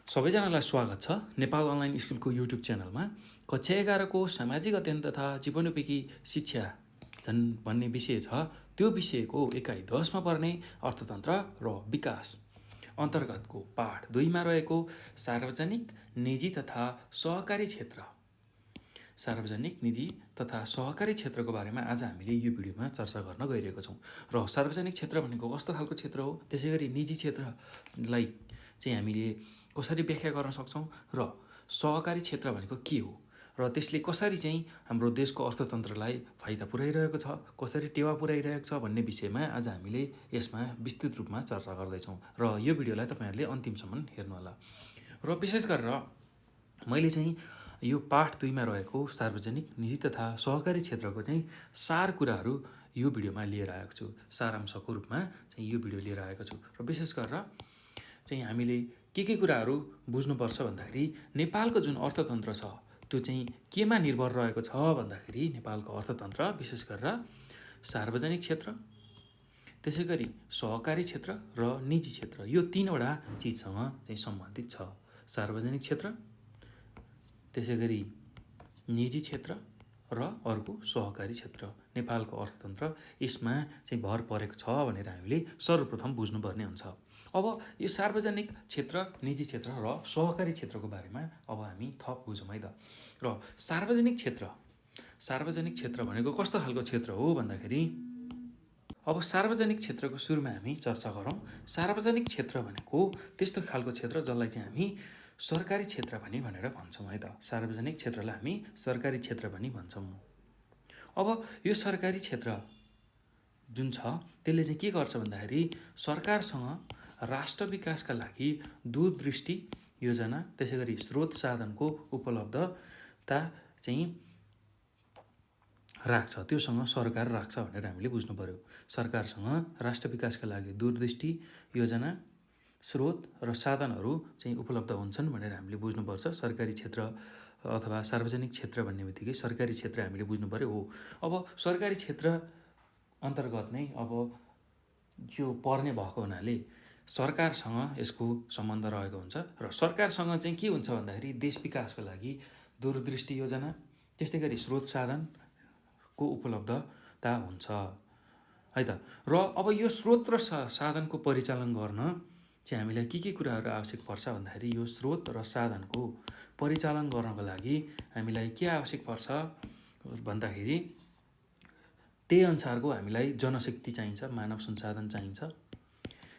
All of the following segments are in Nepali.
सबैजनालाई स्वागत छ नेपाल अनलाइन स्कुलको युट्युब च्यानलमा। कक्षा 11को सामाजिक अध्ययन तथा जीवनोपयोगी शिक्षा भन्ने विषय छ। त्यो विषयको एकाइ 10मा पर्ने अर्थतन्त्र र विकास अन्तर्गतको पाठ 2मा रहेको सार्वजनिक, निजी तथा सहकारी क्षेत्र क्षेत्रको बारेमा आज हामीले यो भिडियोमा चर्चा गर्न गइरहेको छौँ। र सार्वजनिक क्षेत्र भनेको कस्तो खालको क्षेत्र हो, त्यसै गरी निजी क्षेत्रलाई चाहिँ हामीले कसरी व्याख्या गर्न सक्छौँ र सहकारी क्षेत्र भनेको के हो र त्यसले कसरी चाहिँ हाम्रो देशको अर्थतन्त्रलाई फाइदा पुर्याइरहेको छ, कसरी टेवा पुर्याइरहेको छ भन्ने विषयमा आज हामीले यसमा विस्तृत रूपमा चर्चा गर्दैछौँ। र यो भिडियोलाई तपाईँहरूले अन्तिमसम्म हेर्नुहोला। र विशेष गरेर मैले चाहिँ यो पाठ 2मा रहेको सार्वजनिक, निजी तथा सहकारी क्षेत्रको चाहिँ सार कुराहरू यो भिडियोमा लिएर आएको छु। सारांशको रूपमा चाहिँ यो भिडियो लिएर आएको छु। र विशेष गरेर चाहिँ हामीले के कुराहरू बुझ्नुपर्छ भन्दाखेरि नेपालको जुन अर्थतन्त्र छ त्यो चाहिँ केमा निर्भर रहेको छ भन्दाखेरि नेपालको अर्थतन्त्र विशेष गरेर सार्वजनिक क्षेत्र, त्यसै गरी सहकारी क्षेत्र र निजी क्षेत्र, यो 3वटा चिजसँग चाहिँ सम्बन्धित छ। सार्वजनिक क्षेत्र, त्यसै गरी निजी क्षेत्र र अर्को सहकारी क्षेत्र। नेपालको अर्थतन्त्र यसमा चाहिँ भर परेको छ भनेर हामीले सर्वप्रथम बुझ्नुपर्ने हुन्छ। अब यो सार्वजनिक क्षेत्र, निजी क्षेत्र र सहकारी क्षेत्रको बारेमा अब हामी थप बुझौँ है त। र सार्वजनिक क्षेत्र भनेको कस्तो खालको क्षेत्र हो भन्दाखेरि अब सार्वजनिक क्षेत्रको सुरुमा हामी चर्चा गरौँ। सार्वजनिक क्षेत्र भनेको त्यस्तो खालको क्षेत्र जसलाई चाहिँ हामी सरकारी क्षेत्र पनि भनेर भन्छौँ है त। सार्वजनिक क्षेत्रलाई हामी सरकारी क्षेत्र पनि भन्छौँ। अब यो सरकारी क्षेत्र जुन छ त्यसले चाहिँ के गर्छ भन्दाखेरि सरकारसँग राष्ट्र विकासका लागि दूरदृष्टि योजना, त्यसै गरी स्रोत साधनको उपलब्धता चाहिँ राख्छ। त्योसँग सरकार राख्छ भनेर हामीले बुझ्नु पर्यो। सरकारसँग राष्ट्र विकासका लागि दूरदृष्टि योजना, स्रोत र साधनहरू चाहिँ उपलब्ध हुन्छन् भनेर हामीले बुझ्नुपर्छ। सरकारी क्षेत्र अथवा सार्वजनिक क्षेत्र भन्ने बित्तिकै सरकारी क्षेत्र हामीले बुझ्नु पर्यो हो। अब सरकारी क्षेत्र अन्तर्गत नै अब यो पर्ने भएको हुनाले सरकारसँग यसको सम्बन्ध रहेको हुन्छ। र सरकारसँग चाहिँ के हुन्छ भन्दाखेरि देश विकासको लागि दूरदृष्टि योजना, त्यस्तै गरी स्रोत साधनको उपलब्धता हुन्छ है त। र अब यो स्रोत र साधनको परिचालन गर्न चाहिँ हामीलाई के कुराहरू आवश्यक पर्छ भन्दाखेरि यो स्रोत र साधनको परिचालन गर्नको लागि हामीलाई के आवश्यक पर्छ भन्दाखेरि त्यही अनुसारको हामीलाई जनशक्ति चाहिन्छ, मानव संसाधन चाहिन्छ।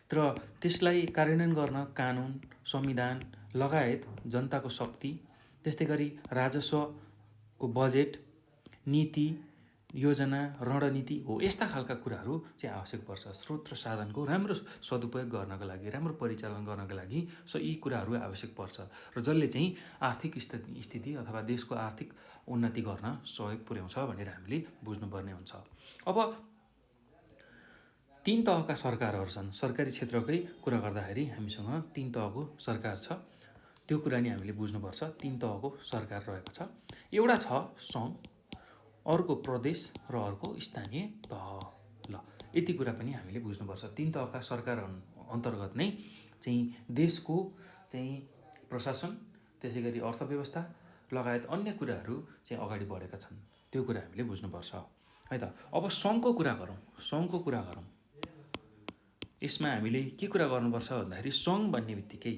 र त्यसलाई कार्यान्वयन गर्न कानुन, संविधान लगायत जनताको शक्ति, त्यस्तै गरी राजस्वको बजेट, नीति, योजना, रणनीति हो, यस्ता खालका कुराहरू चाहिँ आवश्यक पर्छ। स्रोत र साधनको राम्रो सदुपयोग गर्नको लागि, राम्रो परिचालन गर्नको लागि यी कुराहरू आवश्यक पर्छ र जसले चाहिँ आर्थिक स्थिति अथवा देशको आर्थिक उन्नति गर्न सहयोग पुर्याउँछ भनेर हामीले बुझ्नुपर्ने हुन्छ। अब 3 तहका सरकारहरू छन्। सरकारी क्षेत्रकै कुरा गर्दाखेरि हामीसँग 3 तहको सरकार छ। त्यो कुरा नि हामीले बुझ्नुपर्छ। 3 तहको सरकार रहेको छ। एउटा छ सङ्घ, अर्को प्रदेश र अर्को स्थानीय तह। ल यति कुरा पनि हामीले बुझ्नुपर्छ। 3 तहका सरकार अन्तर्गत नै चाहिँ देशको चाहिँ प्रशासन, त्यसै गरी अर्थव्यवस्था लगायत अन्य कुराहरू चाहिँ अगाडि बढेका छन्। त्यो कुरा हामीले बुझ्नुपर्छ है त। अब सङ्घको कुरा गरौँ। यसमा हामीले के कुरा गर्नुपर्छ भन्दाखेरि सङ्घ भन्ने बित्तिकै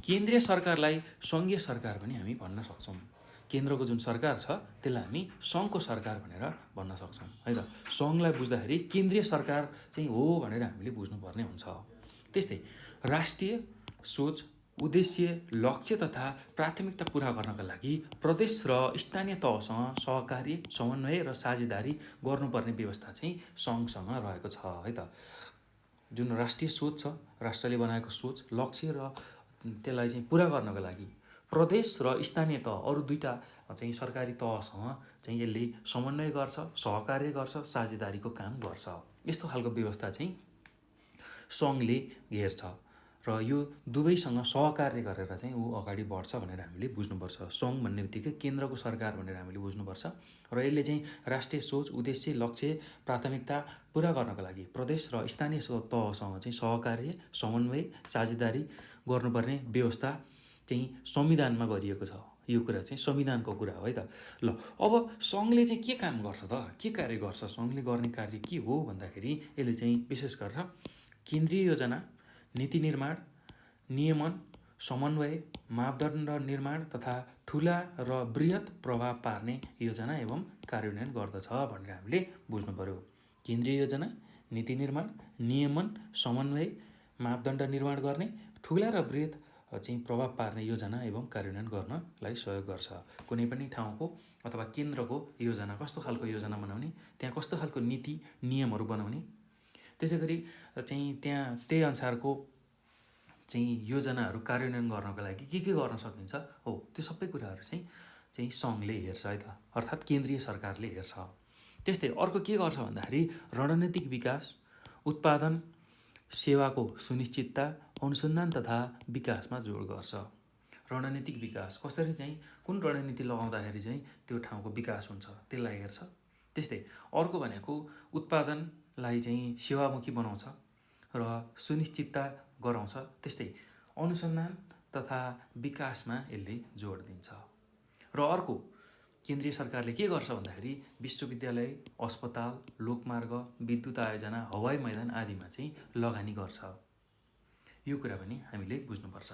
केन्द्रीय सरकारलाई सङ्घीय सरकार पनि हामी भन्न सक्छौँ। केन्द्रको जुन सरकार छ त्यसलाई हामी सङ्घको सरकार भनेर भन्न सक्छौँ है त। सङ्घलाई बुझ्दाखेरि केन्द्रीय सरकार चाहिँ हो भनेर हामीले बुझ्नुपर्ने हुन्छ। त्यस्तै राष्ट्रिय सोच, उद्देश्य, लक्ष्य तथा प्राथमिकता पुरा गर्नका लागि प्रदेश र स्थानीय तहसँग सहकारी, समन्वय र साझेदारी गर्नुपर्ने व्यवस्था चाहिँ सङ्घसँग रहेको छ है त। जुन राष्ट्रिय सोच छ, राष्ट्रले बनाएको सोच, लक्ष्य र त्यसलाई चाहिँ पुरा गर्नको लागि प्रदेश र स्थानीय तह, अरू 2टा चाहिँ सरकारी तहसँग चाहिँ यसले समन्वय गर्छ, सहकार्य गर्छ, साझेदारीको काम गर्छ। यस्तो खालको व्यवस्था चाहिँ सङ्घले घेर्छ र यो दुवैसँग सहकार्य गरेर चाहिँ ऊ अगाडि बढ्छ भनेर हामीले बुझ्नुपर्छ। सङ्घ भन्ने बित्तिकै केन्द्रको सरकार भनेर हामीले बुझ्नुपर्छ र यसले चाहिँ राष्ट्रिय सोच, उद्देश्य, लक्ष्य, प्राथमिकता पुरा गर्नको लागि प्रदेश र स्थानीय तहसँग चाहिँ सहकार्य, समन्वय, साझेदारी गर्नुपर्ने व्यवस्था चाहिँ संविधानमा गरिएको छ। यो कुरा चाहिँ संविधानको कुरा हो है त। ल अब सङ्घले चाहिँ के काम गर्छ त, के कार्य गर्छ, सङ्घले गर्ने कार्य के हो भन्दाखेरि यसले चाहिँ विशेष गरेर केन्द्रीय योजना, नीति निर्माण, नियमन, समन्वय, मापदण्ड निर्माण तथा ठुला र बृहत प्रभाव पार्ने योजना एवं कार्यान्वयन गर्दछ भनेर हामीले बुझ्नु पर्यो। केन्द्रीय योजना, नीति निर्माण, नियमन, समन्वय, मापदण्ड निर्माण गर्ने, ठुला र बृहत चाहिँ प्रभाव पार्ने योजना एवं कार्यान्वयन गर्नलाई सहयोग गर्छ। कुनै पनि ठाउँको अथवा केन्द्रको योजना कस्तो खालको योजना बनाउने, त्यहाँ कस्तो खालको नीति नियमहरू बनाउने, त्यसै गरी चाहिँ त्यहाँ त्यही अनुसारको चाहिँ योजनाहरू कार्यान्वयन गर्नको लागि के गर्न सकिन्छ हो, त्यो सबै कुराहरू चाहिँ सङ्घले हेर्छ है त, अर्थात् केन्द्रीय सरकारले हेर्छ। त्यस्तै अर्को के गर्छ भन्दाखेरि रणनीतिक विकास, उत्पादन, सेवाको सुनिश्चितता, अनुसन्धान तथा विकासमा जोड गर्छ। रणनीतिक विकास कसरी चाहिँ कुन रणनीति लगाउँदाखेरि चाहिँ त्यो ठाउँको विकास हुन्छ त्यसलाई हेर्छ। त्यस्तै अर्को भनेको उत्पादनलाई चाहिँ सेवामुखी बनाउँछ र सुनिश्चितता गराउँछ। त्यस्तै अनुसन्धान तथा विकासमा यसले जोड दिन्छ। र अर्को केन्द्रीय सरकारले के गर्छ भन्दाखेरि विश्वविद्यालय, अस्पताल, लोकमार्ग, विद्युत आयोजना, हवाई मैदान आदिमा चाहिँ लगानी गर्छ। यो कुरा पनि हामीले बुझ्नुपर्छ।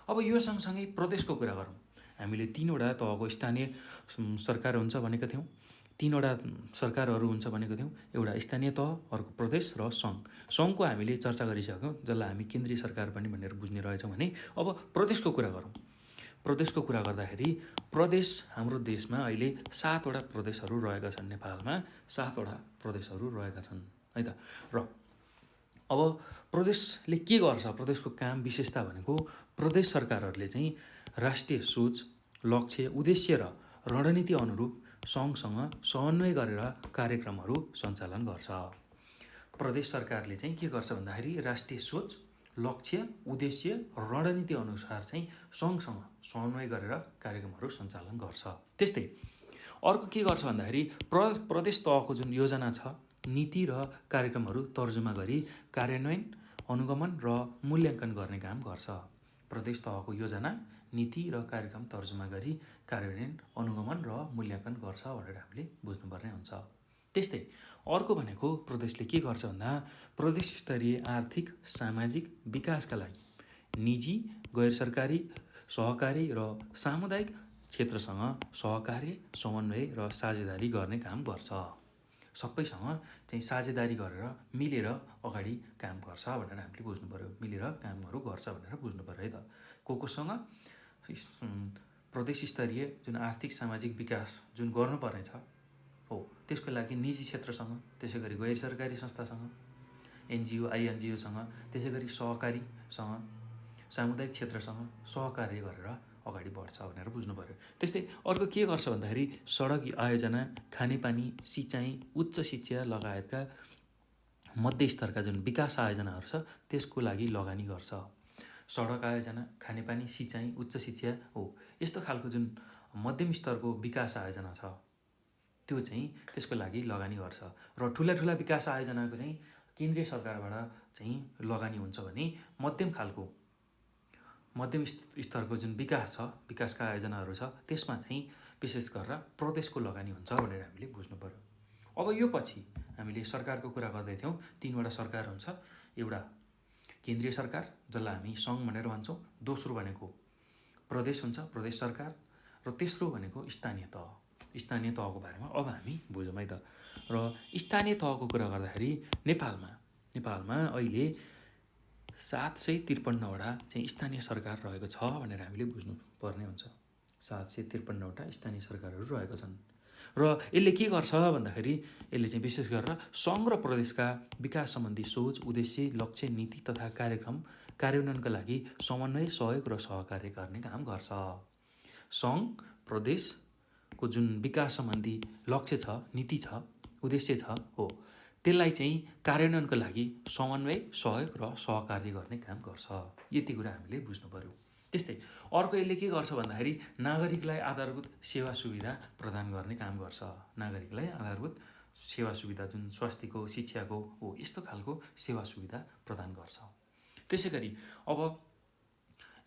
अब यो सँगसँगै प्रदेशको कुरा गरौँ। हामीले 3वटा तहको स्थानीय सरकार हुन्छ भनेको थियौँ, 3वटा सरकारहरू हुन्छ भनेको थियौँ। एउटा स्थानीय तह, अर्को प्रदेश र सङ्घ। सङ्घको हामीले चर्चा गरिसक्यौँ, जसलाई हामी केन्द्रीय सरकार पनि भनेर बुझ्ने रहेछौँ भने। अब प्रदेशको कुरा गरौँ। प्रदेशको कुरा गर्दाखेरि प्रदेश हाम्रो देशमा अहिले 7वटा प्रदेशहरू रहेका छन्। नेपालमा 7वटा प्रदेशहरू रहेका छन् है त। र अब प्रदेशले के गर्छ, प्रदेशको काम विशेषता भनेको प्रदेश सरकारहरूले चाहिँ राष्ट्रिय सोच, लक्ष्य, उद्देश्य र रणनीति अनुरूप सङ्घसँग समन्वय गरेर कार्यक्रमहरू सञ्चालन गर्छ। प्रदेश सरकारले चाहिँ के गर्छ भन्दाखेरि राष्ट्रिय सोच, लक्ष्य, उद्देश्य, रणनीति अनुसार चाहिँ सङ्घसँग समन्वय गरेर कार्यक्रमहरू सञ्चालन गर्छ। त्यस्तै अर्को के गर्छ भन्दाखेरि प्रदेश तहको जुन योजना छ, नीति र कार्यक्रमहरू तर्जुमा गरी कार्यान्वयन, अनुगमन र मूल्याङ्कन गर्ने काम गर्छ। प्रदेश तहको योजना, नीति र कार्यक्रम तर्जुमा गरी कार्यान्वयन, अनुगमन र मूल्याङ्कन गर्छ भनेर हामीले बुझ्नुपर्ने हुन्छ। त्यस्तै अर्को भनेको प्रदेशले के गर्छ भन्दा प्रदेश स्तरीय आर्थिक सामाजिक विकासका लागि निजी, गैर सरकारी, सहकारी र सामुदायिक क्षेत्रसँग सहकार्य, समन्वय र साझेदारी गर्ने काम गर्छ। सबैसँग चाहिँ साझेदारी गरेर मिलेर अगाडि काम गर्छ भनेर हामीले बुझ्नु पर्यो। मिलेर कामहरू गर्छ भनेर बुझ्नु पर्यो है त। कोसँग प्रदेश स्तरीय जुन आर्थिक सामाजिक विकास जुन गर्नुपर्ने छ हो, त्यसको लागि निजी क्षेत्रसँग, त्यसै गरी गैर सरकारी संस्थासँग, एनजिओ, आइएनजिओसँग, त्यसै गरी सहकारीसँग, सामुदायिक क्षेत्रसँग सहकार्य गरेर अगाडि बढ्छ भनेर बुझ्नु पर्यो। त्यस्तै अर्को के गर्छ भन्दाखेरि सडक आयोजना, खानेपानी, सिँचाइ, उच्च शिक्षा लगायतका मध्य स्तरका जुन विकास आयोजनाहरू छ त्यसको लागि लगानी गर्छ। सडक आयोजना, खानेपानी, सिँचाइ, उच्च शिक्षा हो, यस्तो खालको जुन मध्यम स्तरको विकास आयोजना छ त्यो चाहिँ त्यसको लागि लगानी गर्छ। र ठुला विकास आयोजनाको चाहिँ केन्द्रीय सरकारबाट चाहिँ लगानी हुन्छ भने मध्यम स्तरको जुन विकास छ, विकासका आयोजनाहरू छ त्यसमा चाहिँ विशेष गरेर प्रदेशको लगानी हुन्छ भनेर हामीले बुझ्नु पर्यो। अब यो पछि हामीले सरकारको कुरा गर्दै थियौँ। 3वटा सरकार हुन्छ। एउटा केन्द्रीय सरकार जसलाई हामी सङ्घ भनेर भन्छौँ, दोस्रो भनेको प्रदेश हुन्छ, प्रदेश सरकार, र तेस्रो भनेको स्थानीय तह। स्थानीय तहको बारेमा अब हामी बुझौँ है त। र स्थानीय तहको कुरा गर्दाखेरि नेपालमा अहिले 753वटा चाहिँ स्थानीय सरकार रहेको छ भनेर हामीले बुझ्नु पर्ने हुन्छ। 753वटा स्थानीय सरकारहरू रहेका छन्। र यसले के गर्छ भन्दाखेरि यसले चाहिँ विशेष गरेर सङ्घ र प्रदेशका विकास सम्बन्धी सोच, उद्देश्य, लक्ष्य, नीति तथा कार्यक्रम कार्यान्वयनका लागि समन्वय, सहयोग र सहकार्य गर्ने काम गर्छ। सङ्घ प्रदेशको जुन विकास सम्बन्धी लक्ष्य छ, नीति छ, उद्देश्य छ हो, त्यसलाई चाहिँ कार्यान्वयनको लागि समन्वय, सहयोग र सहकार्य गर्ने काम गर्छ। यति कुरा हामीले बुझ्नु पर्यो। त्यस्तै अर्को यसले के गर्छ भन्दाखेरि नागरिकलाई आधारभूत सेवा सुविधा प्रदान गर्ने काम गर्छ। नागरिकलाई आधारभूत सेवा सुविधा जुन स्वास्थ्यको, शिक्षाको हो, यस्तो खालको सेवा सुविधा प्रदान गर्छ। त्यसै गरी अब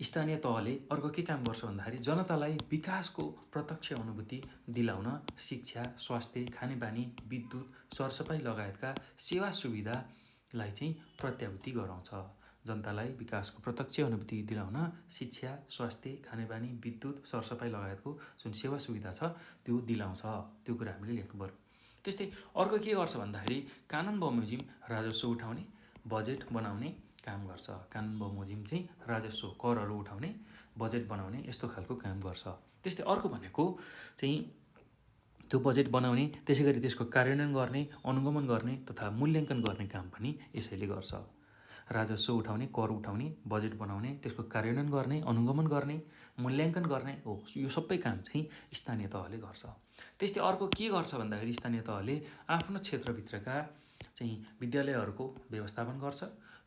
स्थानीय तहले अर्को के काम गर्छ भन्दाखेरि जनतालाई विकासको प्रत्यक्ष अनुभूति दिलाउन शिक्षा, स्वास्थ्य, खानेपानी, विद्युत, सरसफाइ लगायतका सेवा सुविधालाई चाहिँ प्रत्याभूति गराउँछ। जनतालाई विकासको प्रत्यक्ष अनुभूति दिलाउन शिक्षा, स्वास्थ्य, खानेपानी, विद्युत, सरसफाइ लगायतको जुन सेवा सुविधा छ त्यो दिलाउँछ। त्यो कुरा हामीले लेख्नु पर्यो। त्यस्तै अर्को के गर्छ भन्दाखेरि कानुन बमोजिम राजस्व उठाउने, बजेट बनाउने काम गर्छ। कानुन बमोजिम चाहिँ राजस्व, करहरू उठाउने, बजेट बनाउने यस्तो खालको काम गर्छ। त्यस्तै अर्को भनेको चाहिँ त्यो बजेट बनाउने, त्यसै गरी त्यसको कार्यान्वयन गर्ने, अनुगमन गर्ने तथा मूल्याङ्कन गर्ने काम पनि यसैले गर्छ। राजस्व उठाउने, कर उठाउने, बजेट बनाउने, त्यसको कार्यान्वयन गर्ने, अनुगमन गर्ने, मूल्याङ्कन गर्ने हो, यो सबै काम चाहिँ स्थानीय तहले गर्छ। त्यस्तै अर्को के गर्छ भन्दाखेरि स्थानीय तहले आफ्नो क्षेत्रभित्रका चाहिँ विद्यालयहरूको व्यवस्थापन गर्छ,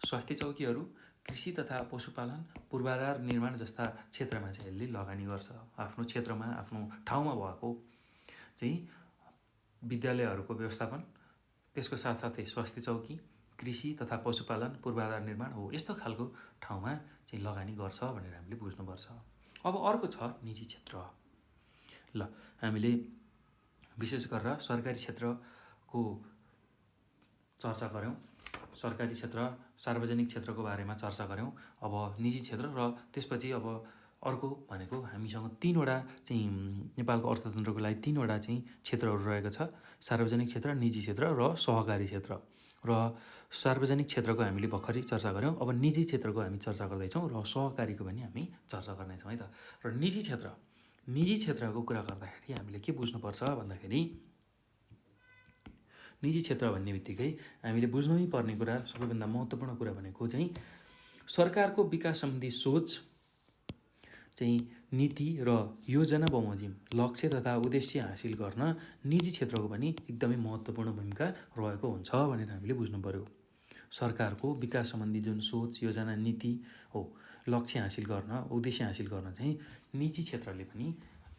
स्वास्थ्य चौकीहरू, कृषि तथा पशुपालन, पूर्वाधार निर्माण जस्ता क्षेत्रमा चाहिँ यसले लगानी गर्छ। आफ्नो क्षेत्रमा, आफ्नो ठाउँमा भएको चाहिँ विद्यालयहरूको व्यवस्थापन, त्यसको साथसाथै स्वास्थ्य चौकी, कृषि तथा पशुपालन, पूर्वाधार निर्माण हो, यस्तो खालको ठाउँमा चाहिँ लगानी गर्छ भनेर हामीले बुझ्नुपर्छ। अब अर्को छ निजी क्षेत्र। ल हामीले विशेष गरेर सरकारी क्षेत्रको चर्चा गऱ्यौँ, सरकारी क्षेत्र, सार्वजनिक क्षेत्रको बारेमा चर्चा गऱ्यौँ। अब निजी क्षेत्र र त्यसपछि अब अर्को भनेको हामीसँग 3वटा चाहिँ नेपालको अर्थतन्त्रको लागि 3वटा चाहिँ क्षेत्रहरू रहेको छ, सार्वजनिक क्षेत्र, निजी क्षेत्र र सहकारी क्षेत्र। र सार्वजनिक क्षेत्रको हामीले भर्खरै चर्चा गऱ्यौँ। अब निजी क्षेत्रको हामी चर्चा गर्दैछौँ र सहकारीको पनि हामी चर्चा गर्नेछौँ है त। र निजी क्षेत्रको कुरा गर्दाखेरि हामीले के बुझ्नुपर्छ भन्दाखेरि निजी क्षेत्र भन्ने बित्तिकै हामीले बुझ्नै पर्ने कुरा, सबैभन्दा महत्त्वपूर्ण कुरा भनेको चाहिँ सरकारको विकास सम्बन्धी सोच चाहिँ नीति र योजना बमोजिम लक्ष्य तथा उद्देश्य हासिल गर्न निजी क्षेत्रको पनि एकदमै महत्त्वपूर्ण भूमिका रहेको हुन्छ भनेर हामीले बुझ्नु पर्यो। सरकारको विकास सम्बन्धी जुन सोच, योजना, नीति हो, लक्ष्य हासिल गर्न, उद्देश्य हासिल गर्न चाहिँ निजी क्षेत्रले पनि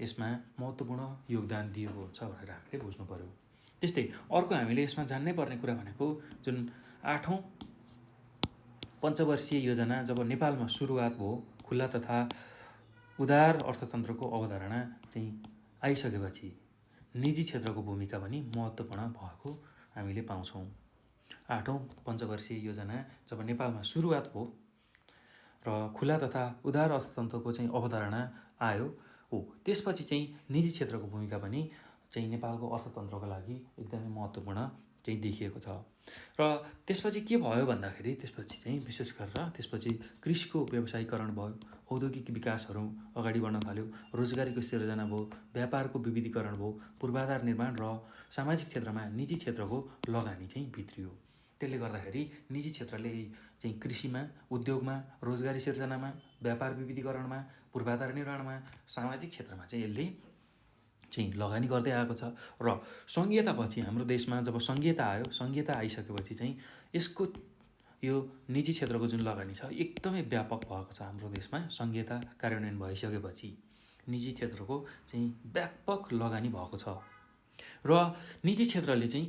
यसमा महत्त्वपूर्ण योगदान दिएको हुन्छ भनेर हामीले बुझ्नु पर्यो। त्यस्तै अर्को हामीले यसमा जान्नै पर्ने कुरा भनेको जुन 8औं पञ्चवर्षीय योजना जब नेपालमा सुरुवात भयो, खुला तथा उदार अर्थतन्त्रको अवधारणा चाहिँ आइसकेपछि निजी क्षेत्रको भूमिका पनि महत्त्वपूर्ण भएको हामीले पाउँछौँ। 8औं पञ्चवर्षीय योजना जब नेपालमा सुरुवात भयो र खुला तथा उदार अर्थतन्त्रको चाहिँ अवधारणा आयो हो, त्यसपछि चाहिँ निजी क्षेत्रको भूमिका पनि चाहिँ नेपालको अर्थतन्त्रको लागि एकदमै महत्त्वपूर्ण चाहिँ देखिएको छ। र त्यसपछि के भयो भन्दाखेरि त्यसपछि चाहिँ विशेष गरेर त्यसपछि कृषिको व्यवसायीकरण भयो, औद्योगिक विकासहरू अगाडि बढ्न थाल्यो, रोजगारीको सिर्जना भयो, व्यापारको विविधीकरण भयो, पूर्वाधार निर्माण र सामाजिक क्षेत्रमा निजी क्षेत्रको लगानी चाहिँ भित्रियो। त्यसले गर्दाखेरि निजी क्षेत्रले चाहिँ कृषिमा, उद्योगमा, रोजगारी सिर्जनामा, व्यापार विविधीकरणमा, पूर्वाधार निर्माणमा, सामाजिक क्षेत्रमा चाहिँ यसले चाहिँ लगानी गर्दै आएको छ। र सङ्घीयतापछि हाम्रो देशमा जब सङ्घीयता आयो, सङ्घीयता आइसकेपछि चाहिँ यसको यो निजी क्षेत्रको जुन लगानी छ एकदमै व्यापक भएको छ। हाम्रो देशमा सङ्घीयता कार्यान्वयन भइसकेपछि निजी क्षेत्रको चाहिँ व्यापक लगानी भएको छ। र निजी क्षेत्रले चाहिँ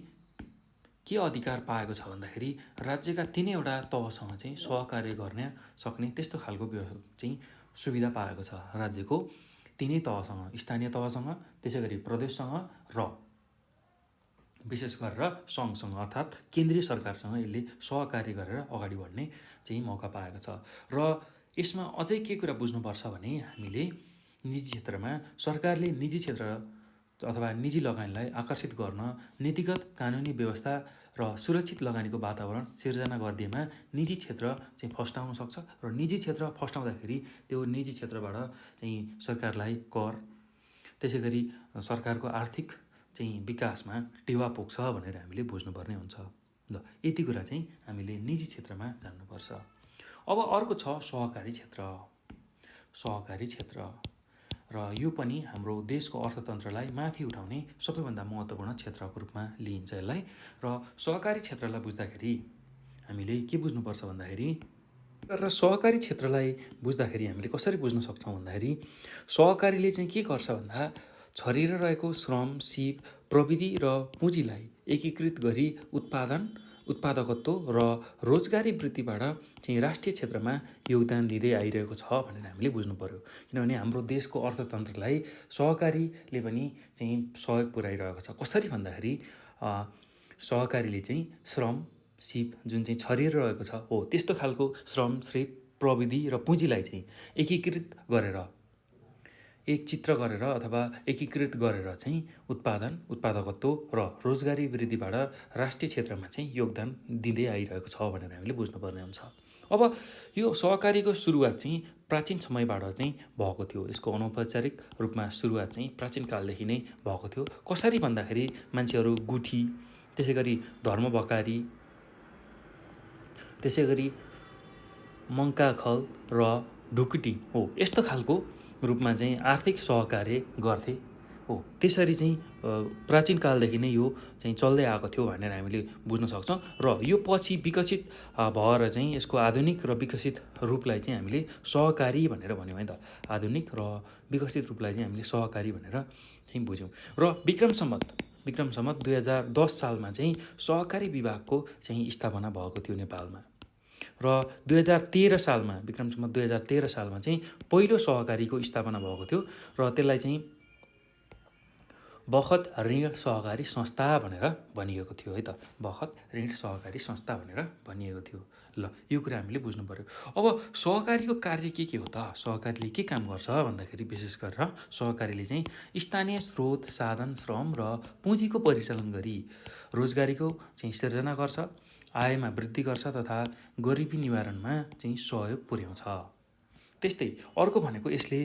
के अधिकार पाएको छ भन्दाखेरि राज्यका 3वटा तहसँग चाहिँ सहकार्य गर्न सक्ने त्यस्तो खालको चाहिँ सुविधा पाएको छ। राज्यको 3 तहसँग, स्थानीय तहसँग, त्यसै गरी प्रदेशसँग र विशेष गरेर सङ्घसँग अर्थात् केन्द्रीय सरकारसँग यसले सहकार्य गरेर अगाडि बढ्ने चाहिँ मौका पाएको छ। र यसमा अझै के कुरा बुझ्नुपर्छ भने हामीले निजी क्षेत्रमा सरकारले निजी क्षेत्र अथवा निजी लगानीलाई आकर्षित गर्न नीतिगत, कानुनी व्यवस्था र सुरक्षित लगानीको वातावरण सिर्जना गरिदिएमा निजी क्षेत्र चाहिँ फस्टाउन सक्छ। र निजी क्षेत्र फस्टाउँदाखेरि त्यो निजी क्षेत्रबाट चाहिँ सरकारलाई कर, त्यसै गरी सरकारको आर्थिक चाहिँ विकासमा टेवा पुग्छ भनेर हामीले बुझ्नुपर्ने हुन्छ। ल यति कुरा चाहिँ हामीले निजी क्षेत्रमा जान्नुपर्छ। अब अर्को छ सहकारी क्षेत्र। सहकारी क्षेत्र र यो पनि हाम्रो देशको अर्थतन्त्रलाई माथि उठाउने सबैभन्दा महत्त्वपूर्ण क्षेत्रको रूपमा लिइन्छ यसलाई। र सहकारी क्षेत्रलाई बुझ्दाखेरि हामीले के बुझ्नुपर्छ भन्दाखेरि र सहकारी क्षेत्रलाई बुझ्दाखेरि हामीले कसरी बुझ्न सक्छौँ भन्दाखेरि सहकारीले चाहिँ के गर्छ भन्दा छरिएर रहेको श्रम, सिप, प्रविधि र पुँजीलाई एकीकृत गरी उत्पादकत्व र रोजगारी वृद्धिबाट चाहिँ राष्ट्रिय क्षेत्रमा योगदान दिँदै आइरहेको छ भनेर हामीले बुझ्नु पर्यो। किनभने हाम्रो देशको अर्थतन्त्रलाई सहकारीले पनि चाहिँ सहयोग पुर्याइरहेको छ। कसरी भन्दाखेरि सहकारीले चाहिँ श्रम, सिप जुन चाहिँ छरिएर रहेको छ हो त्यस्तो खालको श्रम, सिप, प्रविधि र पुँजीलाई चाहिँ एकचित्र गरेर अथवा एकीकृत गरेर चाहिँ उत्पादकत्व र रोजगारी वृद्धिबाट राष्ट्रिय क्षेत्रमा चाहिँ योगदान दिँदै आइरहेको छ भनेर हामीले बुझ्नुपर्ने हुन्छ। अब यो सहकारीको सुरुवात चाहिँ प्राचीन समयबाट चाहिँ भएको थियो। यसको अनौपचारिक रूपमा सुरुवात चाहिँ प्राचीन कालदेखि नै भएको थियो। कसरी भन्दाखेरि मान्छेहरू गुठी, त्यसै गरी धर्मबकारी, त्यसै गरी मङ्काखल र ढुकुटी हो यस्तो खालको रूपमा चाहिँ आर्थिक सहकार्य गर्थे हो। त्यसरी चाहिँ प्राचीन कालदेखि नै यो चाहिँ चल्दै आएको थियो भनेर हामीले बुझ्न सक्छौँ। र यो पछि विकसित भएर चाहिँ यसको आधुनिक र विकसित रूपलाई चाहिँ हामीले सहकारी भनेर भन्यौँ है त। आधुनिक र विकसित रूपलाई चाहिँ हामीले सहकारी भनेर चाहिँ बुझ्यौँ। र विक्रम सम्वत 2010 सालमा चाहिँ सहकारी विभागको चाहिँ स्थापना भएको थियो नेपालमा। र 2013 सालमा विक्रम सम्वत 2013 सालमा चाहिँ पहिलो सहकारीको स्थापना भएको थियो र त्यसलाई चाहिँ बखत ऋण सहकारी संस्था भनेर भनिएको थियो है त। बखत ऋण सहकारी संस्था भनेर भनिएको थियो। ल यो कुरा हामीले बुझ्नु पर्यो। अब सहकारीको कार्य के हो त? सहकारीले के काम गर्छ भन्दाखेरि विशेष गरेर सहकारीले चाहिँ स्थानीय स्रोत, साधन, श्रम र पुँजीको परिचालन गरी रोजगारीको चाहिँ सिर्जना गर्छ, आयमा वृद्धि गर्छ तथा गरिबी निवारणमा चाहिँ सहयोग पुर्याउँछ। त्यस्तै अर्को भनेको यसले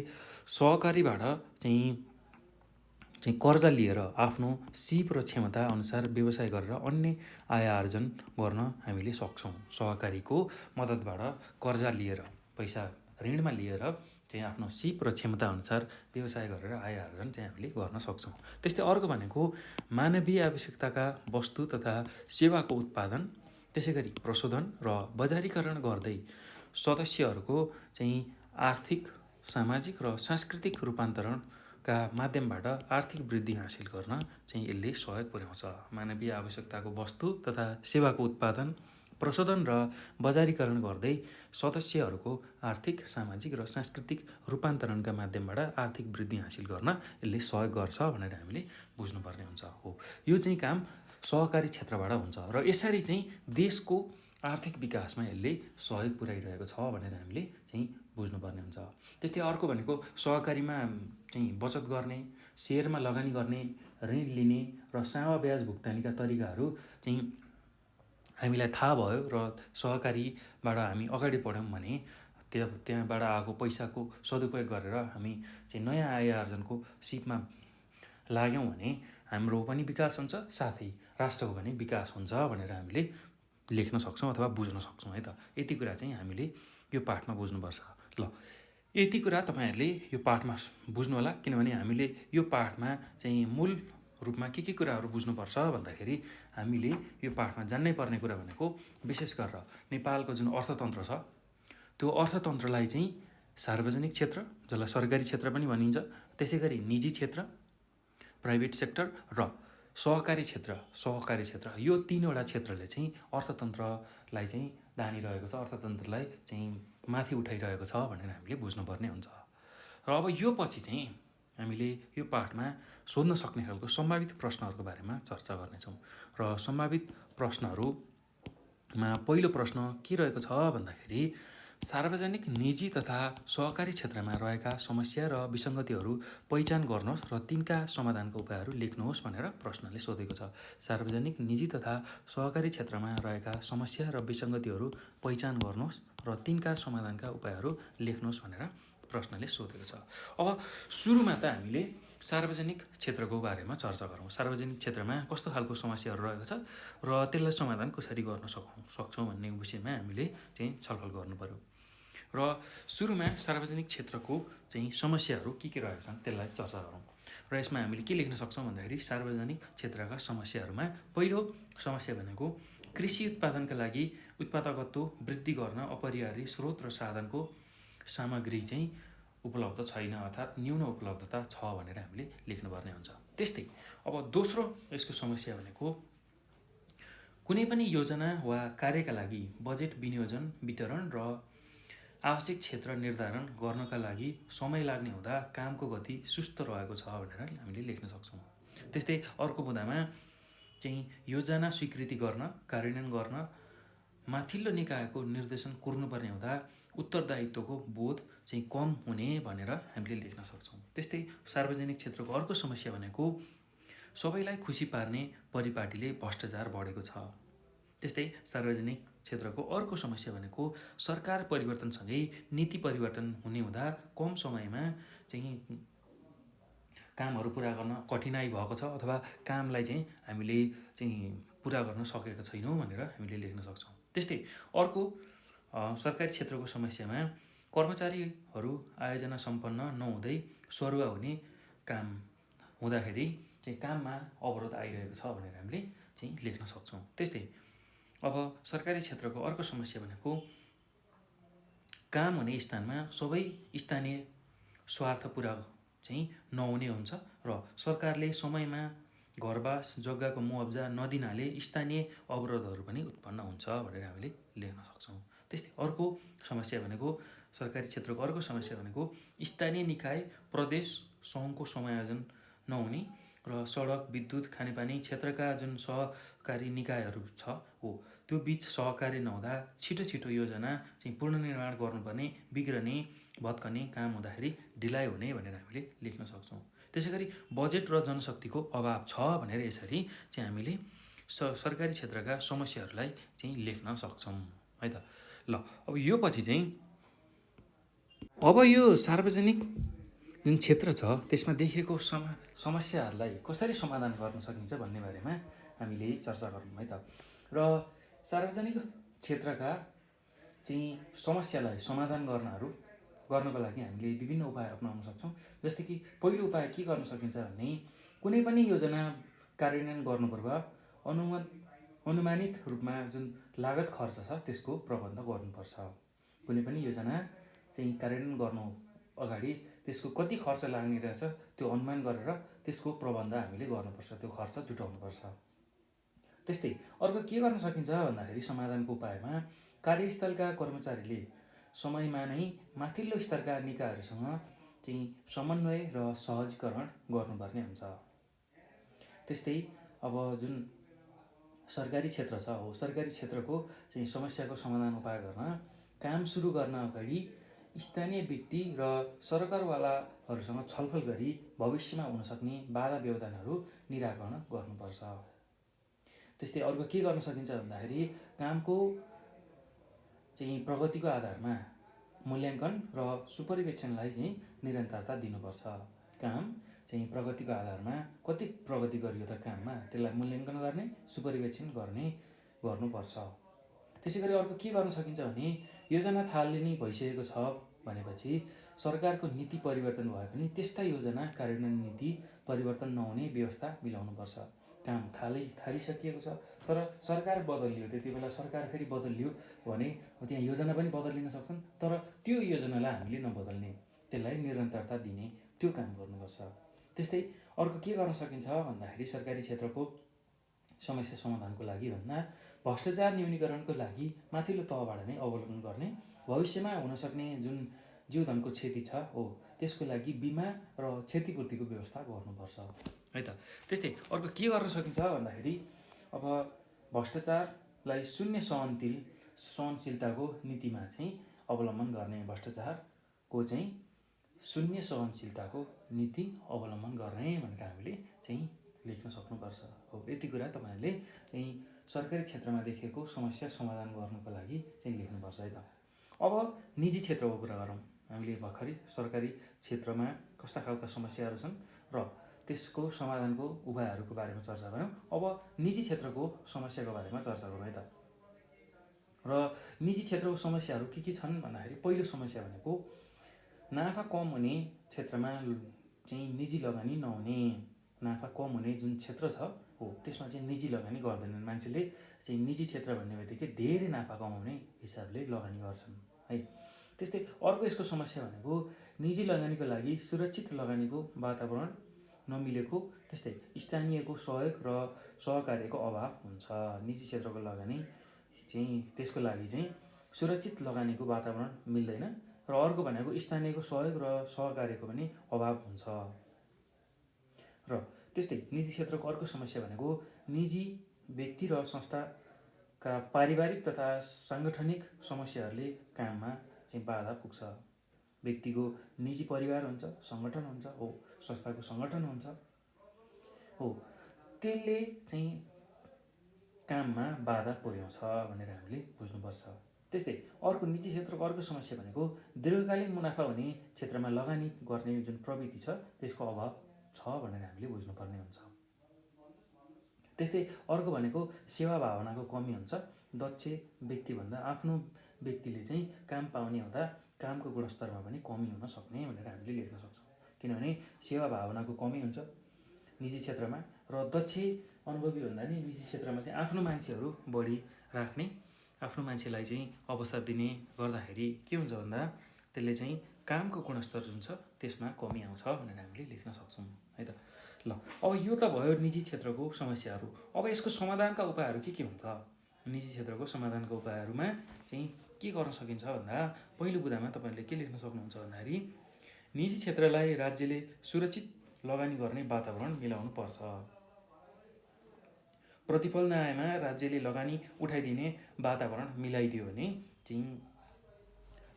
सहकारीबाट चाहिँ कर्जा लिएर आफ्नो सिप र क्षमता अनुसार व्यवसाय गरेर अन्य आय आर्जन गर्न हामीले सक्छौँ। सहकारीको मद्दतबाट कर्जा लिएर, पैसा ऋणमा लिएर चाहिँ आफ्नो सिप र क्षमता अनुसार व्यवसाय गरेर आय आर्जन चाहिँ हामीले गर्न सक्छौँ। त्यस्तै अर्को भनेको मानवीय आवश्यकताका वस्तु तथा सेवाको उत्पादन, त्यसै गरी प्रशोधन र बजारीकरण गर्दै सदस्यहरूको चाहिँ आर्थिक, सामाजिक र सांस्कृतिक रूपान्तरणका माध्यमबाट आर्थिक वृद्धि हासिल गर्न चाहिँ यसले सहयोग पुर्याउँछ। मानवीय आवश्यकताको वस्तु तथा सेवाको उत्पादन, प्रशोधन र बजारीकरण गर्दै सदस्यहरूको आर्थिक, सामाजिक र सांस्कृतिक रूपान्तरणका माध्यमबाट आर्थिक वृद्धि हासिल गर्न यसले सहयोग गर्छ भनेर हामीले बुझ्नुपर्ने हुन्छ हो। यो चाहिँ काम सहकारी क्षेत्रबाट हुन्छ र यसरी चाहिँ देशको आर्थिक विकासमा यसले सहयोग पुर्याइरहेको छ भनेर हामीले चाहिँ बुझ्नुपर्ने हुन्छ। त्यस्तै अर्को भनेको सहकारीमा चाहिँ बचत गर्ने, सेयरमा लगानी गर्ने, ऋण लिने र सावा ब्याज भुक्तानीका तरिकाहरू चाहिँ हामीलाई थाहा भयो र सहकारीबाट हामी अगाडि बढ्यौँ भने त्यहाँबाट आएको पैसाको सदुपयोग गरेर हामी चाहिँ नयाँ आय आर्जनको सिपमा लाग्यौँ भने हाम्रो पनि विकास हुन्छ, साथै राष्ट्रको पनि विकास हुन्छ भनेर हामीले लेख्न सक्छौँ अथवा बुझ्न सक्छौँ है त। यति कुरा चाहिँ हामीले यो पाठमा बुझ्नुपर्छ। ल यति कुरा तपाईँहरूले यो पाठमा बुझ्नु होला, किनभने हामीले यो पाठमा चाहिँ मूल रूपमा के कुराहरू बुझ्नुपर्छ भन्दाखेरि हामीले यो पाठमा जान्नै पर्ने कुरा भनेको विशेष गरेर नेपालको जुन अर्थतन्त्र छ त्यो अर्थतन्त्रलाई चाहिँ सार्वजनिक क्षेत्र, जसलाई सरकारी क्षेत्र पनि भनिन्छ, त्यसै गरी निजी क्षेत्र, प्राइभेट सेक्टर र सहकारी क्षेत्र यो तीनवटा क्षेत्रले चाहिँ अर्थतन्त्रलाई चाहिँ दानिरहेको छ, अर्थतन्त्रलाई चाहिँ माथि उठाइरहेको छ भनेर हामीले बुझ्नुपर्ने हुन्छ। र अब यो पछि चाहिँ हामीले यो पाठमा सोध्न सक्ने खालको सम्भावित प्रश्नहरूको बारेमा चर्चा गर्नेछौँ। र सम्भावित प्रश्नहरूमा पहिलो प्रश्न के रहेको छ भन्दाखेरि सार्वजनिक, निजी तथा सहकारी क्षेत्रमा रहेका समस्या र विसङ्गतिहरू पहिचान गर्नुहोस् र तिनका समाधानका उपायहरू लेख्नुहोस् भनेर प्रश्नले सोधेको छ। सार्वजनिक, निजी तथा सहकारी क्षेत्रमा रहेका समस्या र विसङ्गतिहरू पहिचान गर्नुहोस् र तिनका समाधानका उपायहरू लेख्नुहोस् भनेर प्रश्नले सोधेको छ। अब सुरुमा त हामीले सार्वजनिक क्षेत्रको बारेमा चर्चा गरौँ। सार्वजनिक क्षेत्रमा कस्तो खालको समस्याहरू रहेको छ र त्यसलाई समाधान कसरी गर्न सक्छौँ भन्ने विषयमा हामीले चाहिँ छलफल गर्नु पर्यो। र सुरुमा सार्वजनिक क्षेत्रको चाहिँ समस्याहरू के रहेका छन् त्यसलाई चर्चा गरौँ। र यसमा हामीले के लेख्न सक्छौँ भन्दाखेरि सार्वजनिक क्षेत्रका समस्याहरूमा पहिलो समस्या भनेको कृषि उत्पादनका लागि उत्पादकत्व वृद्धि गर्न अपरिहार्य स्रोत र साधनको सामग्री चाहिँ उपलब्ध छैन, अर्थात् न्यून उपलब्धता छ भनेर हामीले लेख्नुपर्ने हुन्छ। त्यस्तै अब दोस्रो यसको समस्या भनेको कुनै पनि योजना वा कार्यका लागि बजेट विनियोजन, वितरण र आवश्यक क्षेत्र निर्धारण गर्नका लागि समय लाग्ने हुँदा कामको गति सुस्त रहेको छ भनेर हामीले लेख्न सक्छौँ। त्यस्तै अर्को बुँदामा चाहिँ योजना स्वीकृति गर्न, कार्यान्वयन गर्न माथिल्लो निकायको निर्देशन कुर्नुपर्ने हुँदा उत्तरदायित्वको बोध चाहिँ कम हुने भनेर हामीले लेख्न सक्छौँ। त्यस्तै सार्वजनिक क्षेत्रको अर्को समस्या भनेको सबैलाई खुसी पार्ने परिपाटीले भ्रष्टाचार बढेको छ। त्यस्तै सार्वजनिक क्षेत्रको अर्को समस्या भनेको सरकार परिवर्तनसँगै नीति परिवर्तन हुने हुँदा कम समयमा चाहिँ कामहरू पुरा गर्न कठिनाइ भएको छ अथवा कामलाई चाहिँ हामीले चाहिँ पुरा गर्न सकेका छैनौँ भनेर हामीले लेख्न सक्छौँ। त्यस्तै अर्को सरकारी क्षेत्रको समस्यामा कर्मचारीहरू आयोजना सम्पन्न नहुँदै सरुवा हुने काम हुँदाखेरि चाहिँ काममा अवरोध आइरहेको छ भनेर हामीले चाहिँ लेख्न सक्छौँ। त्यस्तै अब सरकारी क्षेत्रको अर्को समस्या भनेको काम हुने स्थानमा सबै स्थानीय स्वार्थ पुरा चाहिँ नहुने हुन्छ र सरकारले समयमा घरबास जग्गाको मुआब्जा नदिनाले स्थानीय अवरोधहरू पनि उत्पन्न हुन्छ भनेर हामीले लेख्न सक्छौँ। त्यस्तै अर्को समस्या भनेको सरकारी क्षेत्रको अर्को समस्या भनेको स्थानीय निकाय प्रदेश सङ्घको समायोजन नहुने र सडक, विद्युत, खानेपानी क्षेत्रका जुन सहकारी निकायहरू छ हो त्यो बिच सहकार्य नहुँदा छिटो छिटो योजना चाहिँ पुनर्निर्माण गर्नुपर्ने, बिग्रने, भत्कने काम हुँदाखेरि ढिलाइ हुने भनेर हामीले लेख्न सक्छौँ। त्यसै गरी बजेट र जनशक्तिको अभाव छ भनेर यसरी चाहिँ हामीले सरकारी क्षेत्रका समस्याहरूलाई चाहिँ लेख्न सक्छौँ है त। ल अब यो पछि चाहिँ अब यो सार्वजनिक जुन क्षेत्र छ त्यसमा देखिएको समस्याहरूलाई कसरी समाधान गर्न सकिन्छ भन्ने बारेमा हामीले चर्चा गरौँ है त। र सार्वजनिक क्षेत्रका चाहिँ समस्यालाई समाधान गर्नको लागि हामीले विभिन्न उपाय अपनाउन सक्छौँ। जस्तै कि पहिलो उपाय के गर्न सकिन्छ भने कुनै पनि योजना कार्यान्वयन गर्नुपर्व अनुमानित रूपमा जुन लागत खर्च छ त्यसको प्रबन्ध गर्नुपर्छ। कुनै पनि योजना चाहिँ कार्यान्वयन गर्नु अगाडि त्यसको कति खर्च लाग्ने रहेछ त्यो अनुमान गरेर त्यसको प्रबन्ध हामीले गर्नुपर्छ, त्यो खर्च जुटाउनुपर्छ। त्यस्तै अर्को के गर्न सकिन्छ भन्दाखेरि समाधानको उपायमा कार्यस्थलका कर्मचारीले समयमा नै माथिल्लो स्तरका निकायहरूसँग चाहिँ समन्वय र सहजीकरण गर्नुपर्ने हुन्छ। त्यस्तै अब जुन सरकारी क्षेत्र छ हो सरकारी क्षेत्रको चाहिँ समस्याको समाधान उपाय गर्न काम सुरु गर्न अगाडि स्थानीय व्यक्ति र सरकारवालाहरूसँग छलफल गरी भविष्यमा हुन सक्ने बाधा व्यवधानहरू निराकरण गर्नुपर्छ। त्यस्तै अर्को के गर्न सकिन्छ भन्दाखेरि कामको चाहिँ प्रगतिको आधारमा मूल्याङ्कन र सुपरिवेक्षणलाई चाहिँ निरन्तरता दिनुपर्छ। काम चाहिँ प्रगतिको आधारमा कति प्रगति गरियो त काममा त्यसलाई मूल्याङ्कन गर्ने, सुपरिवेक्षण गर्नुपर्छ। त्यसै गरी अर्को के गर्न सकिन्छ भने योजना थालनी भइसकेको छ भनेपछि सरकारको नीति परिवर्तन भए पनि त्यस्ता योजना कार्यान्वयन नीति परिवर्तन नहुने व्यवस्था मिलाउनुपर्छ। काम थालिसकिएको छ तर सरकार बदलियो, त्यति बेला सरकार फेरि बदलियो भने त्यहाँ योजना पनि बदलिन सक्छन्, तर त्यो योजनालाई हामीले नबदल्ने, त्यसलाई निरन्तरता दिने त्यो काम गर्नुपर्छ। त्यस्तै अर्को के गर्न सकिन्छ भन्दाखेरि सरकारी क्षेत्रको समस्या समाधानको लागि भन्दा भ्रष्टाचार न्यूनीकरणको लागि माथिल्लो तहबाट नै अवलोकन गर्ने, भविष्यमा हुनसक्ने जुन जीवधनको क्षति छ हो त्यसको लागि बिमा र क्षतिपूर्तिको व्यवस्था गर्नुपर्छ है त। त्यस्तै अर्को के गर्न सकिन्छ भन्दाखेरि अब भ्रष्टाचारलाई शून्य सहनशीलताको नीतिमा चाहिँ अवलम्बन गर्ने, भ्रष्टाचारको चाहिँ शून्य सहनशीलताको नीति अवलम्बन गर्ने भनेर हामीले चाहिँ लेख्न सक्नुपर्छ हो। यति कुरा तपाईँहरूले चाहिँ सरकारी क्षेत्रमा देखिएको समस्या समाधान गर्नुको लागि चाहिँ लेख्नुपर्छ है त। अब निजी क्षेत्रको कुरा गरौँ। हामीले भर्खरै सरकारी क्षेत्रमा कस्ता खालका समस्याहरू छन् र त्यसको समाधानको उपायहरूको बारेमा चर्चा गऱ्यौँ। अब निजी क्षेत्रको समस्याको बारेमा चर्चा गरौँ है त। र निजी क्षेत्रको समस्याहरू के छन् भन्दाखेरि पहिलो समस्या भनेको नाफा कम हुने क्षेत्रमा चाहिँ निजी लगानी नहुने। नाफा कम हुने जुन क्षेत्र छ हो त्यसमा चाहिँ निजी लगानी गर्दैनन्। मान्छेले चाहिँ निजी क्षेत्र भन्ने बित्तिकै धेरै नाफा कमाउने हिसाबले लगानी गर्छन् है। त्यस्तै अर्को यसको समस्या भनेको निजी लगानीको लागि सुरक्षित लगानीको वातावरण नमिलेको, त्यस्तै स्थानीयको सहयोग र सहकार्यको अभाव हुन्छ। निजी क्षेत्रको लगानी चाहिँ त्यसको लागि चाहिँ सुरक्षित लगानीको वातावरण मिल्दैन र अर्को भनेको स्थानीयको सहयोग र सहकार्यको पनि अभाव हुन्छ। र त्यस्तै निजी क्षेत्रको अर्को समस्या भनेको निजी व्यक्ति र संस्थाका पारिवारिक तथा साङ्गठनिक समस्याहरूले काममा चाहिँ बाधा पुग्छ। व्यक्तिको निजी परिवार हुन्छ, सङ्गठन हुन्छ हो, संस्थाको सङ्गठन हुन्छ हो, त्यसले चाहिँ काममा बाधा पुर्याउँछ भनेर हामीले बुझ्नुपर्छ। त्यस्तै अर्को निजी क्षेत्रको अर्को समस्या भनेको दीर्घकालीन मुनाफा हुने क्षेत्रमा लगानी गर्ने जुन प्रवृत्ति छ त्यसको अभाव छ भनेर हामीले बुझ्नुपर्ने हुन्छ। त्यस्तै अर्को भनेको सेवा भावनाको कमी हुन्छ। दक्ष व्यक्तिभन्दा आफ्नो व्यक्तिले चाहिँ काम पाउने हुँदा कामको गुणस्तरमा पनि कमी हुन सक्ने भनेर हामीले लेख्न सक्छौँ। किनभने सेवा भावनाको कमी हुन्छ निजी क्षेत्रमा र दक्ष अनुभवी भन्दा नि निजी क्षेत्रमा चाहिँ आफ्नो मान्छेहरू बढी राख्ने, आफ्नो मान्छेलाई चाहिँ अवसर दिने गर्दाखेरि के हुन्छ भन्दा त्यसले चाहिँ कामको गुणस्तर जुन छ त्यसमा कमी आउँछ भनेर हामीले लेख्न सक्छौँ है त। ल अब यो त भयो निजी क्षेत्रको समस्याहरू। अब यसको समाधानका उपायहरू के हुन्छ? निजी क्षेत्रको समाधानका उपायहरूमा चाहिँ के गर्न सकिन्छ भन्दा पहिलो बुँदामा तपाईँहरूले के लेख्न सक्नुहुन्छ भन्दाखेरि निजी क्षेत्रलाई राज्यले सुरक्षित लगानी गर्ने वातावरण मिलाउनु पर्छ। प्रतिफल नआएमा राज्यले लगानी उठाइदिने वातावरण मिलाइदियो भने चाहिँ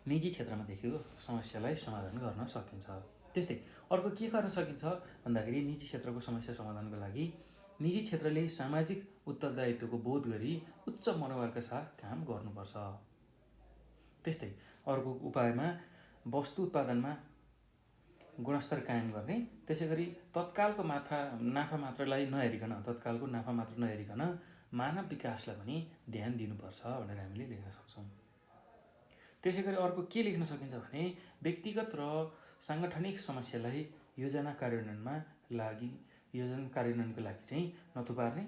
निजी क्षेत्रमा देखेको समस्यालाई समाधान गर्न सकिन्छ। त्यस्तै अर्को के गर्न सकिन्छ भन्दाखेरि निजी क्षेत्रको समस्या समाधानको लागि निजी क्षेत्रले सामाजिक उत्तरदायित्वको बोध गरी उच्च मनोबलका साथ काम गर्नुपर्छ। त्यस्तै अर्को उपायमा वस्तु उत्पादनमा गुणस्तर कायम गर्ने, त्यसै गरी तत्कालको नाफा मात्रलाई नहेरिकन मानव विकासलाई पनि ध्यान दिनुपर्छ भनेर हामीले लेख्न सक्छौँ। त्यसै गरी अर्को के लेख्न सकिन्छ भने व्यक्तिगत र साङ्गठनिक समस्यालाई योजना कार्यान्वयनको लागि चाहिँ नथुपार्ने,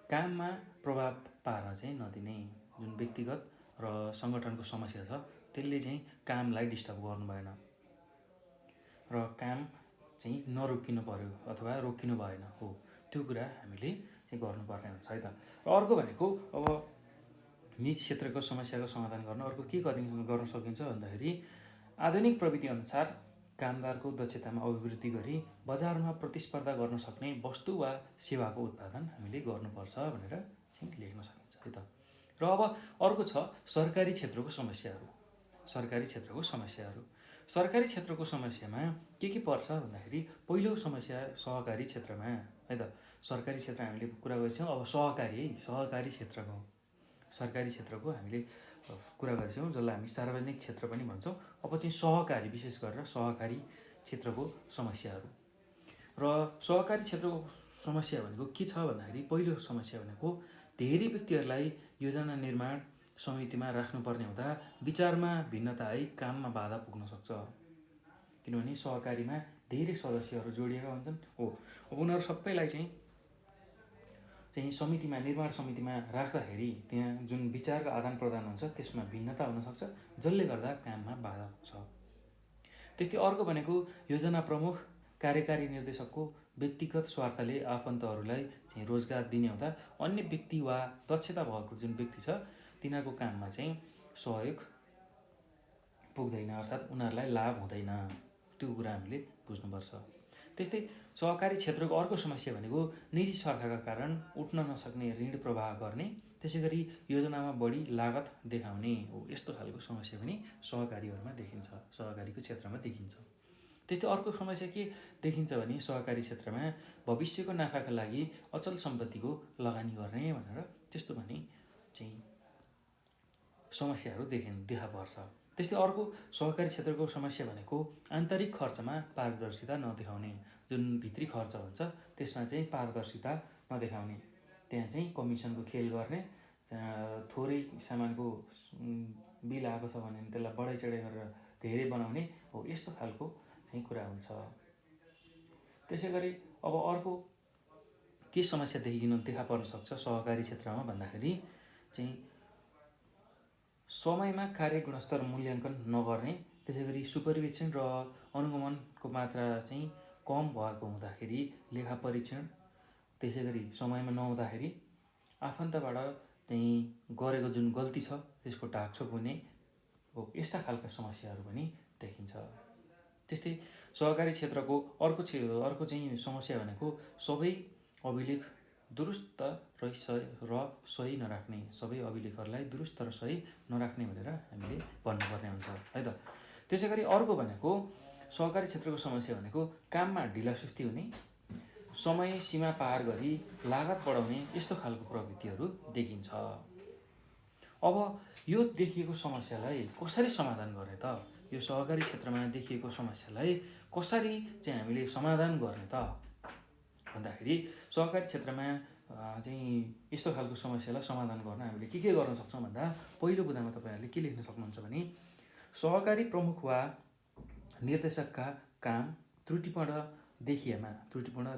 काममा प्रभाव पार्न चाहिँ नदिने। जुन व्यक्तिगत र सङ्गठनको समस्या छ त्यसले चाहिँ कामलाई डिस्टर्ब गर्नु भएन र काम चाहिँ नरोकिनु पर्यो अथवा रोकिनु भएन हो, त्यो कुरा हामीले चाहिँ गर्नुपर्ने हुन्छ है त। र अर्को भनेको अब निजी क्षेत्रको समस्याको समाधान गर्न अर्को के गर्न सकिन्छ भन्दाखेरि आधुनिक प्रविधि अनुसार कामदारको दक्षतामा अभिवृद्धि गरी बजारमा प्रतिस्पर्धा गर्न सक्ने वस्तु वा सेवाको उत्पादन हामीले गर्नुपर्छ भनेर चाहिँ लेख्न सकिन्छ है त। र अब अर्को छ सरकारी क्षेत्रको समस्याहरू। सरकारी क्षेत्रको समस्यामा के पर्छ भन्दाखेरि पहिलो समस्या सहकारी क्षेत्रमा है त। सरकारी क्षेत्र हामीले कुरा गरिछौँ। अब सरकारी क्षेत्रको हामीले कुरा गरिछौँ जसलाई हामी सार्वजनिक क्षेत्र पनि भन्छौँ। अब चाहिँ सहकारी, विशेष गरेर सहकारी क्षेत्रको समस्याहरू। र सहकारी क्षेत्रको समस्या भनेको के छ भन्दाखेरि पहिलो समस्या भनेको धेरै व्यक्तिहरूलाई योजना निर्माण समितिमा राख्नुपर्ने हुँदा विचारमा भिन्नता आई काममा बाधा पुग्न सक्छ। किनभने सहकारीमा धेरै सदस्यहरू जोडिएका हुन्छन् हो, अब उनीहरू सबैलाई चाहिँ निर्माण समितिमा राख्दाखेरि त्यहाँ जुन विचारको आदान प्रदान हुन्छ त्यसमा भिन्नता हुनसक्छ, जसले गर्दा काममा बाधा पुग्छ। त्यस्तै अर्को भनेको योजना प्रमुख कार्यकारी निर्देशकको व्यक्तिगत स्वार्थले आफन्तहरूलाई चाहिँ रोजगार दिने हुँदा अन्य व्यक्ति वा दक्षता भएको जुन व्यक्ति छ तिनीहरूको काममा चाहिँ सहयोग पुग्दैन, अर्थात् उनीहरूलाई लाभ हुँदैन। त्यो कुरा हामीले बुझ्नुपर्छ। त्यस्तै सहकारी क्षेत्रको अर्को समस्या भनेको निजी स्वार्थका कारण उठ्न नसक्ने ऋण प्रवाह गर्ने, त्यसै गरी योजनामा बढी लागत देखाउने हो। यस्तो खालको समस्या पनि सहकारीहरूमा देखिन्छ, सहकारीको क्षेत्रमा देखिन्छ। त्यस्तै अर्को समस्या के देखिन्छ भने सहकारी क्षेत्रमा भविष्यको नाफाका लागि अचल सम्पत्तिको लगानी गर्ने भनेर त्यस्तो पनि चाहिँ समस्याहरू देखा पर्छ। त्यस्तै अर्को सहकारी क्षेत्रको समस्या भनेको आन्तरिक खर्चमा पारदर्शिता नदेखाउने। जुन भित्री खर्च हुन्छ त्यसमा चाहिँ पारदर्शिता नदेखाउने, त्यहाँ चाहिँ कमिसनको खेल गर्ने थोरै सामानको बिल आएको छ भने त्यसलाई बढाइचढाइ गरेर धेरै बनाउने हो, यस्तो खालको चाहिँ कुरा हुन्छ। त्यसै गरी अब अर्को के समस्या देखा पर्न सक्छ सहकारी क्षेत्रमा भन्दाखेरि चाहिँ समयमा कार्य गुणस्तर मूल्याङ्कन नगर्ने, त्यसै गरी सुपरिवेक्षण र अनुगमनको मात्रा चाहिँ कम भएको हुँदाखेरि लेखा परीक्षण, त्यसै गरी समयमा नहुँदाखेरि आफन्तबाट चाहिँ गरेको जुन गल्ती छ त्यसको ढाकछोप हुने हो, यस्ता खालका समस्याहरू पनि देखिन्छ। त्यस्तै सहकारी क्षेत्रको अर्को चाहिँ समस्या भनेको सबै अभिलेख दुरुस्त र सही नराख्ने, सबै अभिलेखहरूलाई दुरुस्त र सही नराख्ने भनेर हामीले भन्नुपर्ने हुन्छ है त। त्यसै गरी अर्को भनेको सहकारी क्षेत्रको समस्या भनेको काममा ढिलासुस्ती हुने, समय सीमा पार गरी लागत बढाउने, यस्तो खालको प्रवृत्तिहरू देखिन्छ। अब यो देखिएको समस्यालाई कसरी समाधान गर्ने त? यो सहकारी क्षेत्रमा देखिएको समस्यालाई कसरी चाहिँ हामीले समाधान गर्ने त भन्दाखेरि सहकारी क्षेत्रमा चाहिँ यस्तो खालको समस्यालाई समाधान गर्न हामीले के गर्न सक्छौँ भन्दा पहिलो बुँदामा तपाईँहरूले के लेख्न सक्नुहुन्छ भने सहकारी प्रमुख वा निर्देशकका काम त्रुटिपूर्ण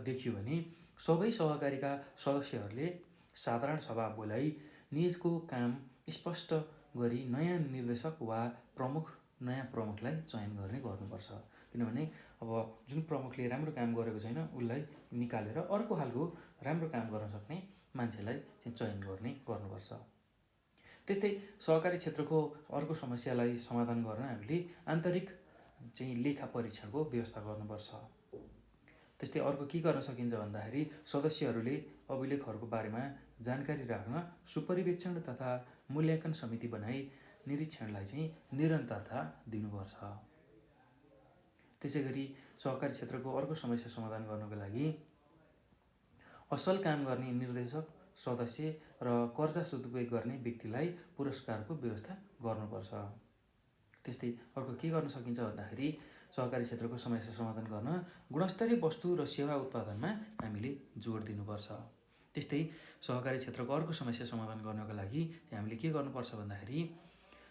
देखियो भने सबै सहकारीका सदस्यहरूले साधारण सभा बोलाई निजको काम स्पष्ट गरी नयाँ निर्देशक वा नयाँ प्रमुखलाई चयन गर्नुपर्छ। किनभने अब जुन प्रमुखले राम्रो काम गरेको छैन उसलाई निकालेर अर्को खालको राम्रो काम गर्न सक्ने मान्छेलाई चाहिँ चयन गर्नुपर्छ। त्यस्तै सहकारी क्षेत्रको अर्को समस्यालाई समाधान गर्न हामीले आन्तरिक चाहिँ लेखा परीक्षणको व्यवस्था गर्नुपर्छ। त्यस्तै अर्को के गर्न सकिन्छ भन्दाखेरि सदस्यहरूले अभिलेखहरूको बारेमा जानकारी राख्न सुपरिवेक्षण तथा मूल्याङ्कन समिति बनाई निरीक्षणलाई चाहिँ निरन्तरता दिनुपर्छ। त्यसै गरी सहकारी क्षेत्रको अर्को समस्या समाधान गर्नको लागि असल काम गर्ने निर्देशक, सदस्य र कर्जा सदुपयोग गर्ने व्यक्तिलाई पुरस्कारको व्यवस्था गर्नुपर्छ। त्यस्तै अर्को के गर्न सकिन्छ भन्दाखेरि सहकारी क्षेत्रको समस्या समाधान गर्न गुणस्तरीय वस्तु र सेवा उत्पादनमा हामीले जोड दिनुपर्छ। त्यस्तै सहकारी क्षेत्रको अर्को समस्या समाधान गर्नको लागि हामीले के गर्नुपर्छ भन्दाखेरि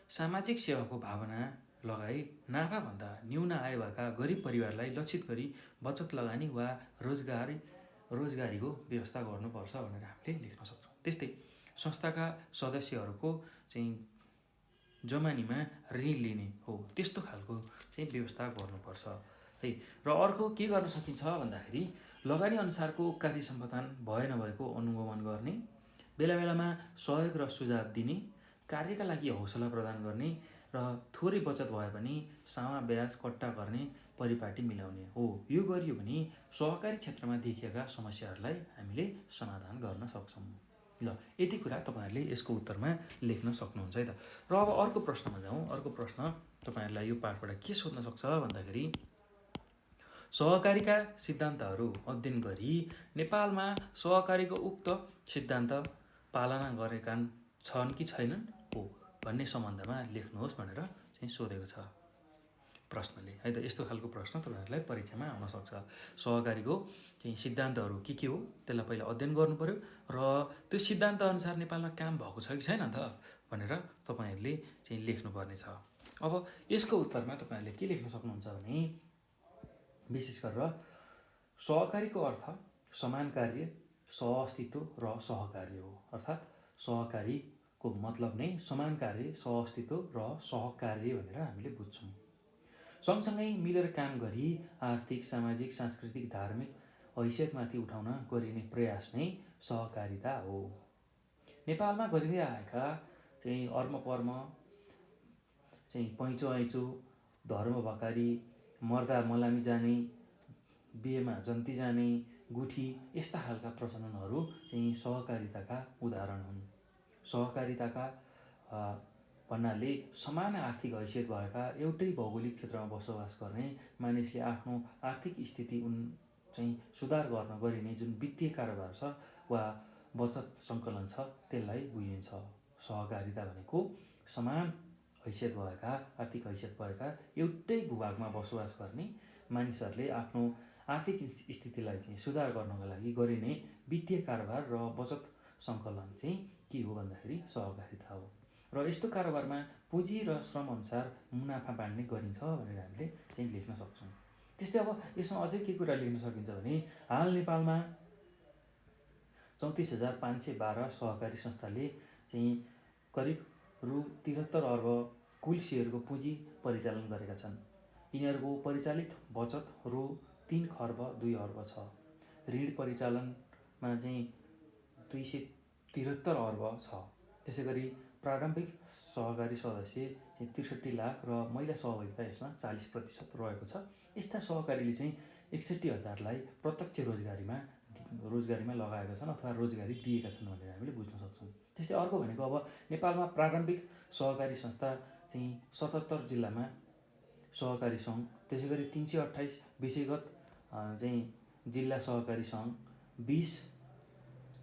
सामाजिक सेवाको भावना लगाई नाफाभन्दा न्यून आय भएका गरिब परिवारलाई लक्षित गरी बचत लगानी वा रोजगारीको व्यवस्था गर्नुपर्छ भनेर हामीले लेख्न सक्छौँ। त्यस्तै संस्थाका सदस्यहरूको चाहिँ जमानीमा ऋण लिने हो, त्यस्तो खालको चाहिँ व्यवस्था गर्नुपर्छ है। र अर्को के गर्न सकिन्छ भन्दाखेरि लगानी अनुसारको कार्य सम्पादन भए नभएको अनुगमन गर्ने, बेला बेलामा सहयोग र सुझाव दिने, कार्यका लागि हौसला प्रदान गर्ने र थोरै बचत भए पनि सामा ब्याज कट्टा गर्ने परिपाटी मिलाउने हो। यो गरियो भने सहकारी क्षेत्रमा देखिएका समस्याहरूलाई हामीले समाधान गर्न सक्छौँ। ल यति कुरा तपाईँहरूले यसको उत्तरमा लेख्न सक्नुहुन्छ है त। र अब अर्को प्रश्नमा जाउँ। अर्को प्रश्न तपाईँहरूलाई यो पाठबाट के सोध्न सक्छ भन्दाखेरि सहकारीका सिद्धान्तहरू अध्ययन गरी नेपालमा सहकारीको उक्त सिद्धान्त पालना गरेका छन् कि छैनन् हो भन्ने सम्बन्धमा लेख्नुहोस् भनेर चाहिँ सोधेको छ प्रश्नले है त। यस्तो खालको प्रश्न तपाईँहरूलाई परीक्षामा आउन सक्छ। सहकारीको चाहिँ सिद्धान्तहरू के हो त्यसलाई पहिला अध्ययन गर्नु पर्यो र त्यो सिद्धान्त अनुसार नेपालमा काम भएको छ कि छैन त भनेर तपाईँहरूले चाहिँ लेख्नुपर्ने छ। अब यसको उत्तरमा तपाईँहरूले के लेख्न सक्नुहुन्छ भने विशेष गरेर सहकारीको अर्थ समान कार्य, सहअस्तित्व र सहकार्य हो। अर्थात् सहकारीको मतलब नै समान कार्य, सहअस्तित्व र सहकार्य भनेर हामीले बुझ्छौँ। सँगसँगै मिलेर काम गरी आर्थिक, सामाजिक, सांस्कृतिक, धार्मिक हैसियतमाथि उठाउन गरिने प्रयास नै सहकारिता हो। नेपालमा गरिँदै आएका चाहिँ अर्मपर्म, चाहिँ पैँचो ऐँचो, धर्म भकारी, मर्दा मलामी जाने, बिहेमा जन्ती जाने, गुठी, यस्ता खालका प्रचलनहरू चाहिँ सहकारिताका उदाहरण हुन्। सहकारिताका भन्नाले समान आर्थिक हैसियत भएका एउटै भौगोलिक क्षेत्रमा बसोबास गर्ने मानिसले आफ्नो आर्थिक स्थिति चाहिँ सुधार गर्न गरिने जुन वित्तीय कारोबार छ वा बचत सङ्कलन छ त्यसलाई बुझिन्छ। सहकारिता भनेको समान हैसियत भएका, आर्थिक हैसियत भएका एउटै भूभागमा बसोबास गर्ने मानिसहरूले आफ्नो आर्थिक स्थितिलाई चाहिँ सुधार गर्नको लागि गरिने वित्तीय कारोबार र बचत सङ्कलन चाहिँ के हो भन्दाखेरि सहकारिता हो। र यस्तो कारोबारमा पुँजी र श्रम अनुसार मुनाफा बाँड्ने गरिन्छ भनेर हामीले चाहिँ लेख्न सक्छौँ। त्यस्तै अब यसमा अझै के कुरा लेख्न सकिन्छ भने हाल नेपालमा 34,512 सहकारी संस्थाले चाहिँ करिब रु 73 अर्ब कुल सेयरको पुँजी परिचालन गरेका छन्। यिनीहरूको परिचालित बचत रु 3 खर्ब 2 अर्ब छ। ऋण परिचालनमा चाहिँ 273 अर्ब छ। त्यसै गरी प्रारम्भिक सहकारी सदस्य चाहिँ 63 लाख र महिला सहभागिता यसमा 40% रहेको छ। यस्ता सहकारीले चाहिँ 61,000लाई प्रत्यक्ष रोजगारीमा लगाएका छन् अथवा रोजगारी दिएका छन् भनेर हामीले बुझ्न सक्छौँ। त्यस्तै अर्को भनेको अब नेपालमा प्रारम्भिक सहकारी संस्था चाहिँ 77 जिल्लामा सहकारी सङ्घ, त्यसै गरी 328 विषयगत चाहिँ जिल्ला सहकारी सङ्घ, 20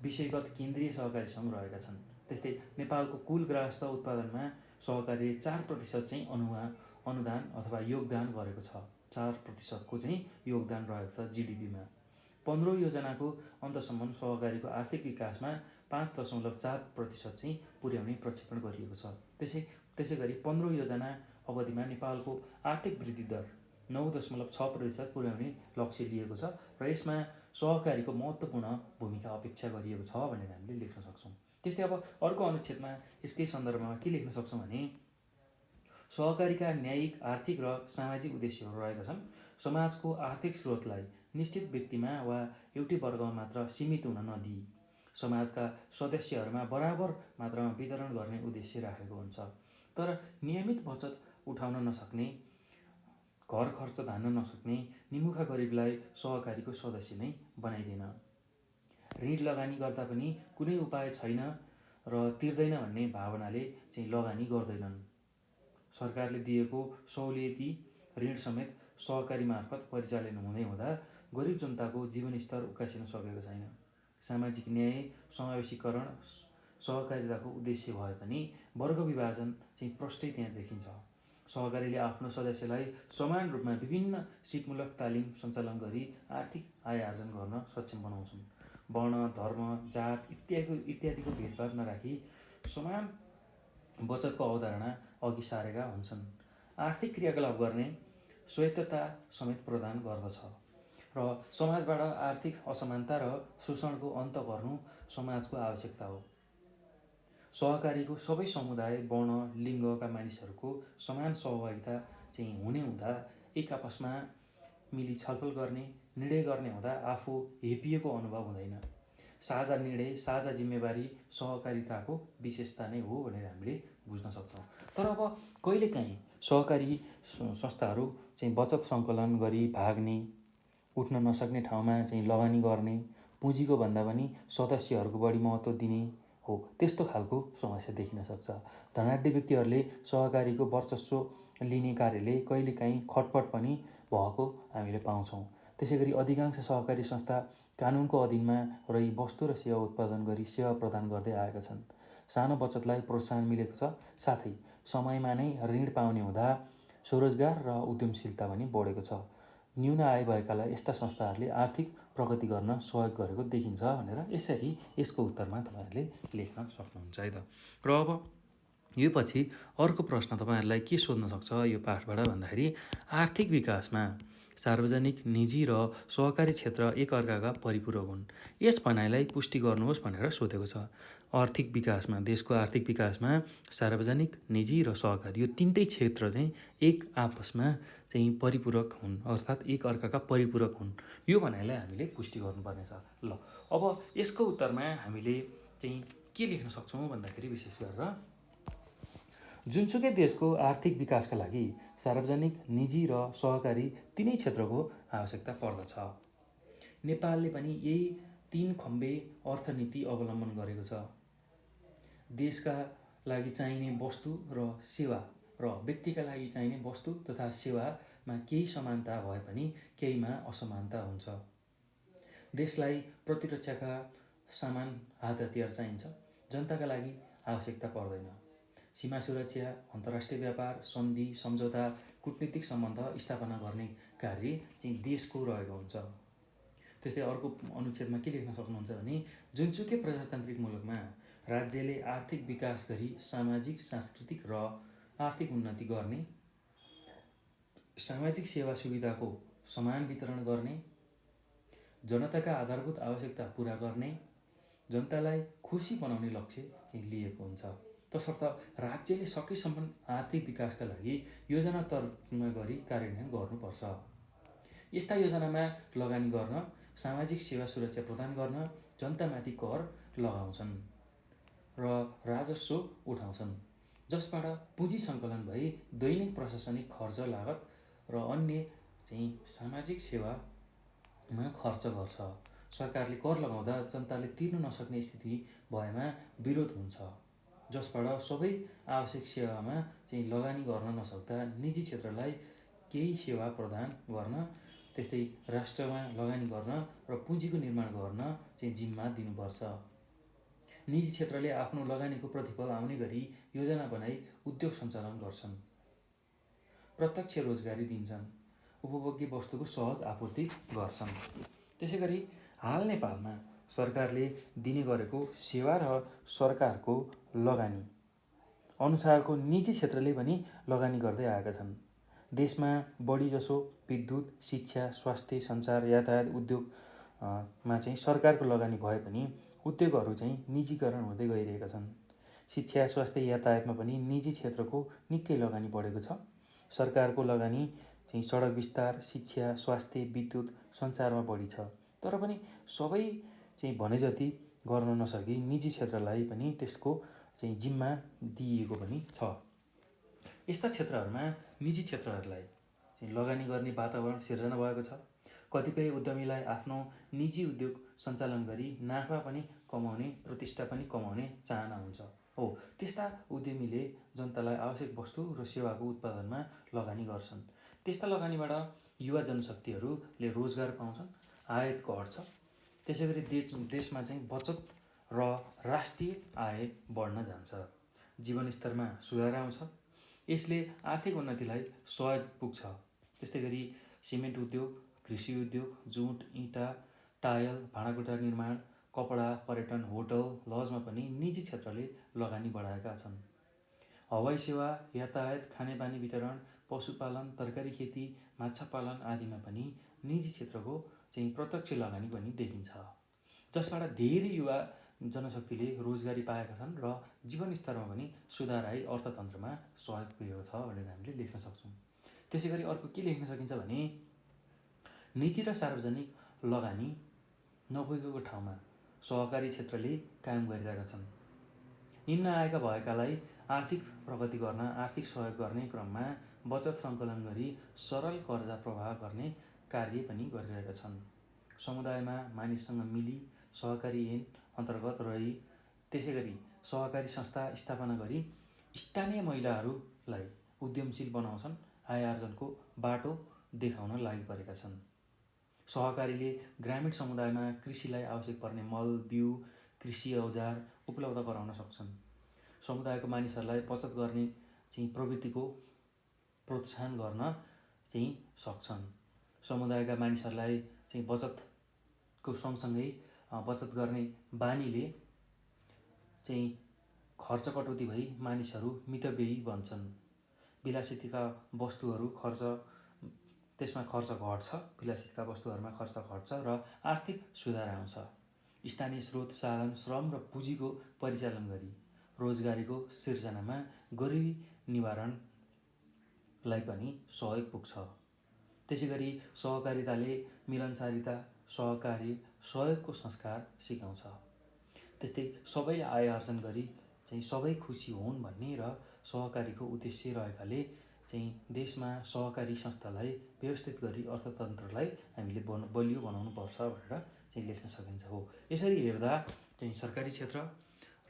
विषयगत केन्द्रीय सहकारी सङ्घ रहेका छन्। त्यस्तै नेपालको कुल गृहस्थ उत्पादनमा सहकारीले 4% चाहिँ अनुदान अथवा योगदान गरेको छ। 4%को चाहिँ योगदान रहेको छ जिडिपीमा। 15 योजनाको अन्तसम्म सहकारीको आर्थिक विकासमा 5.4% चाहिँ पुर्याउने प्रक्षेपण गरिएको छ। त्यसै गरी 15 योजना अवधिमा नेपालको आर्थिक वृद्धि दर 9.6% पुर्याउने लक्ष्य लिएको छ र यसमा सहकारीको महत्त्वपूर्ण भूमिका अपेक्षा गरिएको छ भनेर हामीले लेख्न सक्छौँ। त्यस्तै अब अर्को अनुच्छेदमा यसकै सन्दर्भमा के लेख्न सक्छौँ भने सहकारीका न्यायिक, आर्थिक र सामाजिक उद्देश्यहरू रहेका छन्। समाजको आर्थिक स्रोतलाई निश्चित व्यक्तिमा वा एउटै वर्गमा मात्र सीमित हुन नदिई समाजका सदस्यहरूमा बराबर मात्रामा वितरण गर्ने उद्देश्य राखेको हुन्छ। तर नियमित बचत उठाउन नसक्ने, घर खर्च धान्न नसक्ने निमुखा गरिबलाई सहकारीको सदस्य नै बनाइदिन। ऋण लगानी गर्दा पनि कुनै उपाय छैन र तिर्दैन भन्ने भावनाले चाहिँ लगानी गर्दैनन्। सरकारले दिएको सहुलियती ऋण समेत सहकारी मार्फत परिचालन हुँदै हुँदा गरिब जनताको जीवनस्तर उकासिन सकेको छैन। सामाजिक न्याय, समावेशीकरण सहकारिताको उद्देश्य भए पनि वर्ग विभाजन चाहिँ प्रष्टै त्यहाँ देखिन्छ। सहकारीले आफ्नो सदस्यलाई समान रूपमा विभिन्न सिपमूलक तालिम सञ्चालन गरी आर्थिक आय आर्जन गर्न सक्षम बनाउँछन्। वर्ण, धर्म, जात इत्यादिको भेदभाव नराखी समान बचतको अवधारणा अघि सारेका हुन्छन्। आर्थिक क्रियाकलाप गर्ने स्वायत्तता समेत प्रदान गर्दछ र समाजबाट आर्थिक असमानता र शोषणको अन्त गर्नु समाजको आवश्यकता हो। सहकारीको सबै समुदाय, वर्ण, लिङ्गका मानिसहरूको समान सहभागिता चाहिँ हुने हुँदा एक आपसमा मिली छलफल गर्ने, निर्णय गर्ने हुँदा आफू हेपिएको अनुभव हुँदैन। साझा निर्णय, साझा जिम्मेवारी सहकारिताको विशेषता नै हो भनेर हामीले बुझ्न सक्छौँ। तर अब कहिलेकाहीँ सहकारी संस्थाहरू चाहिँ बचत सङ्कलन गरी भाग्ने, उठ्न नसक्ने ठाउँमा चाहिँ लगानी गर्ने, पुँजीको भन्दा पनि सदस्यहरूको बढी महत्त्व दिने हो, त्यस्तो खालको समस्या देखिन सक्छ। धनाढ्य व्यक्तिहरूले सहकारीको वर्चस्व लिने कार्यले कहिलेकाहीँ खटपट पनि भएको हामीले पाउँछौँ। त्यसै गरी अधिकांश सहकारी संस्था कानुनको अधीनमा रही वस्तु र सेवा उत्पादन गरी सेवा प्रदान गर्दै आएका छन्। सानो बचतलाई प्रोत्साहन मिलेको छ, साथै समयमा नै ऋण पाउने हुँदा स्वरोजगार र उद्यमशीलता पनि बढेको छ। न्यून आय भएकालाई यस्ता संस्थाहरूले आर्थिक प्रगति गर्न सहयोग गरेको देखिन्छ भनेर यसरी यसको उत्तरमा तपाईँहरूले लेख्न सक्नुहुन्छ है त। र अब यो पछि अर्को प्रश्न तपाईँहरूलाई के सोध्न सक्छ यो पाठबाट भन्दाखेरि आर्थिक विकासमा सार्वजनिक, निजी र सहकारी क्षेत्र एकअर्काका परिपूरक हुन्। यस भनाइलाई पुष्टि गर्नुहोस् भनेर सोधेको छ। आर्थिक विकासमा, देशको आर्थिक विकासमा सार्वजनिक, निजी र सहकारी यो तिनटै क्षेत्र चाहिँ एक आपसमा चाहिँ परिपूरक हुन्, अर्थात् एकअर्काका परिपूरक हुन्। यो भनाइलाई हामीले पुष्टि गर्नुपर्नेछ। ल अब यसको उत्तरमा हामीले चाहिँ के लेख्न सक्छौँ भन्दाखेरि विशेष गरेर जुनसुकै देशको आर्थिक विकासका लागि सार्वजनिक, निजी र सहकारी तिनै क्षेत्रको आवश्यकता पर्दछ। नेपालले पनि यही 3 खम्बे अर्थनीति अवलम्बन गरेको छ। देशका लागि चाहिने वस्तु र सेवा र व्यक्तिका लागि चाहिने वस्तु तथा सेवामा केही समानता भए पनि केहीमा असमानता हुन्छ। देशलाई प्रतिरक्षाका सामान, हात हतियार चाहिन्छ, जनताका लागि आवश्यकता पर्दैन। सीमा सुरक्षा, अन्तर्राष्ट्रिय व्यापार, सन्धि, सम्झौता, कूटनीतिक सम्बन्ध स्थापना गर्ने कार्य चाहिँ देशको रहेको हुन्छ। त्यस्तै अर्को अनुच्छेदमा के लेख्न सक्नुहुन्छ भने जुनसुकै प्रजातान्त्रिक मुलुकमा राज्यले आर्थिक विकास गरी सामाजिक, सांस्कृतिक र आर्थिक उन्नति गर्ने, सामाजिक सेवा सुविधाको समान वितरण गर्ने, जनताका आधारभूत आवश्यकता पुरा गर्ने, जनतालाई खुसी बनाउने लक्ष्य लिएको हुन्छ। तसर्थ राज्यले सकेसम्म आर्थिक विकासका लागि योजना तर्जुमा गरी कार्यान्वयन गर्नुपर्छ। यस्ता योजनामा लगानी गर्न, सामाजिक सेवा सुरक्षा प्रदान गर्न, जनतामाथि कर लगाउँछन् र राजस्व उठाउँछन्, जसबाट पुँजी सङ्कलन भई दैनिक प्रशासनिक खर्च, लागत र अन्य सामाजिक सेवामा खर्च गर्छ। सरकारले कर लगाउँदा जनताले तिर्न नसक्ने स्थिति भएमा विरोध हुन्छ, जसबाट सबै आवश्यक सेवामा लगानी गर्न नसक्दा निजी क्षेत्रलाई केही सेवा प्रदान गर्न, त्यस्तै राष्ट्रमा लगानी गर्न र पुँजीको निर्माण गर्न जिम्मा दिनुपर्छ। निजी क्षेत्रले आफ्नो लगानीको प्रतिफल आउने गरी योजना बनाई उद्योग सञ्चालन गर्छन्, प्रत्यक्ष रोजगारी दिन्छन्, उपभोग्य वस्तुको सहज आपूर्ति गर्छन्। त्यसै गरी हाल नेपालमा सरकारले दिने गरेको सेवा र सरकारको लगानी अनुसारको निजी क्षेत्रले पनि लगानी गर्दै आएका छन्। देशमा बढीजसो विद्युत, शिक्षा, स्वास्थ्य, सञ्चार, यातायात उद्योगमा सरकारको लगानी भए पनि उद्योगहरू निजीकरण हुँदै गइरहेका छन्। शिक्षा, स्वास्थ्य, यातायातमा पनि निजी क्षेत्रको निकै लगानी बढेको छ। सरकारको लगानी सडक विस्तार, शिक्षा, स्वास्थ्य, विद्युत, सञ्चारमा बढी छ। तर पनि सबै भने जति गर्न नसकी निजी क्षेत्रलाई पनि त्यसको जिम्मा दिइएको पनि छ। यस्ता क्षेत्रहरूमा निजी क्षेत्रहरूलाई लगानी गर्ने वातावरण सिर्जना भएको छ। कतिपय उद्यमीलाई आफ्नो निजी उद्योग सञ्चालन गरी नाफा पनि कमाउने, प्रतिष्ठा पनि कमाउने चाहना हुन्छ। त्यस्ता उद्यमीले जनतालाई आवश्यक वस्तु र सेवाको उत्पादनमा लगानी गर्छन्। त्यस्ता लगानीबाट युवा जनशक्तिहरूले रोजगार पाउँछन्, आयात घट्छ। त्यसै गरी देशमा बचत र राष्ट्रिय आय बढ्न जान्छ, जीवनस्तरमा सुधार आउँछ। यसले आर्थिक उन्नतिलाई सहयोग पुग्छ। त्यस्तै गरी सिमेन्ट उद्योग, कृषि उद्योग, जुट, इँटा, टायल, भाँडाकुँडा निर्माण, कपडा, पर्यटन, होटल, लजमा पनि निजी क्षेत्रले लगानी बढाएका छन्। हवाई सेवा, यातायात, खानेपानी वितरण, पशुपालन, तरकारी खेती, माछा पालन आदिमा पनि निजी क्षेत्रको प्रत्यक्ष लगानी पनि देखिन्छ, जसबाट धेरै युवा जनशक्तिले रोजगारी पाएका छन् र जीवनस्तरमा पनि सुधार आई अर्थतन्त्रमा सहयोग पुगेको छ भनेर हामीले लेख्न सक्छौँ। त्यसै गरी अर्को के लेख्न सकिन्छ भने निजी र सार्वजनिक लगानी नपुगेको ठाउँमा सहकारी क्षेत्रले कायम गरिरहेका छन्। निम्न आएका भएकालाई आर्थिक प्रगति गर्न, आर्थिक सहयोग गर्ने क्रममा बचत सङ्कलन गरी सरल कर्जा प्रवाह गर्ने कार्य पनि गरिरहेका छन्। समुदायमा मानिससँग मिली सहकारी ऐन अन्तर्गत रही, त्यसै गरी सहकारी संस्था स्थापना गरी स्थानीय महिलाहरूलाई उद्यमशील बनाउँछन्, आय आर्जनको बाटो देखाउन लागि परेका छन्। सहकारीले ग्रामीण समुदायमा कृषिलाई आवश्यक पर्ने मल, बिउ, कृषि औजार उपलब्ध गराउन सक्छन्। समुदायको मानिसहरूलाई बचत गर्ने प्रवृत्तिको प्रोत्साहन गर्न सक्छन्। समुदायका मानिसहरूलाई बचतको सँगसँगै बचत गर्ने बानीले खर्च कटौती भई मानिसहरू मितव्ययी बन्छन्। विलासिता वस्तुहरू त्यसमा खर्च घट्छ, विलासिता वस्तुहरूमा खर्च घट्छ र आर्थिक सुधार आउँछ। स्थानीय स्रोत, साधन, श्रम र पुँजीको परिचालन गरी रोजगारीको सिर्जनामा गरिबी निवारणलाई पनि सहयोग पुग्छ। त्यसै गरी सहकारिताले मिलनसारिता, सहकारी, सहयोगको संस्कार सिकाउँछ। त्यस्तै सबैले आय आर्जन गरी सबै खुसी हुन् भन्ने र सहकारीको उद्देश्य रहेकाले देशमा सहकारी संस्थालाई व्यवस्थित गरी अर्थतन्त्रलाई हामीले बलियो बनाउनु पर्छ भनेर लेख्न सकिन्छ। यसरी हेर्दा सरकारी क्षेत्र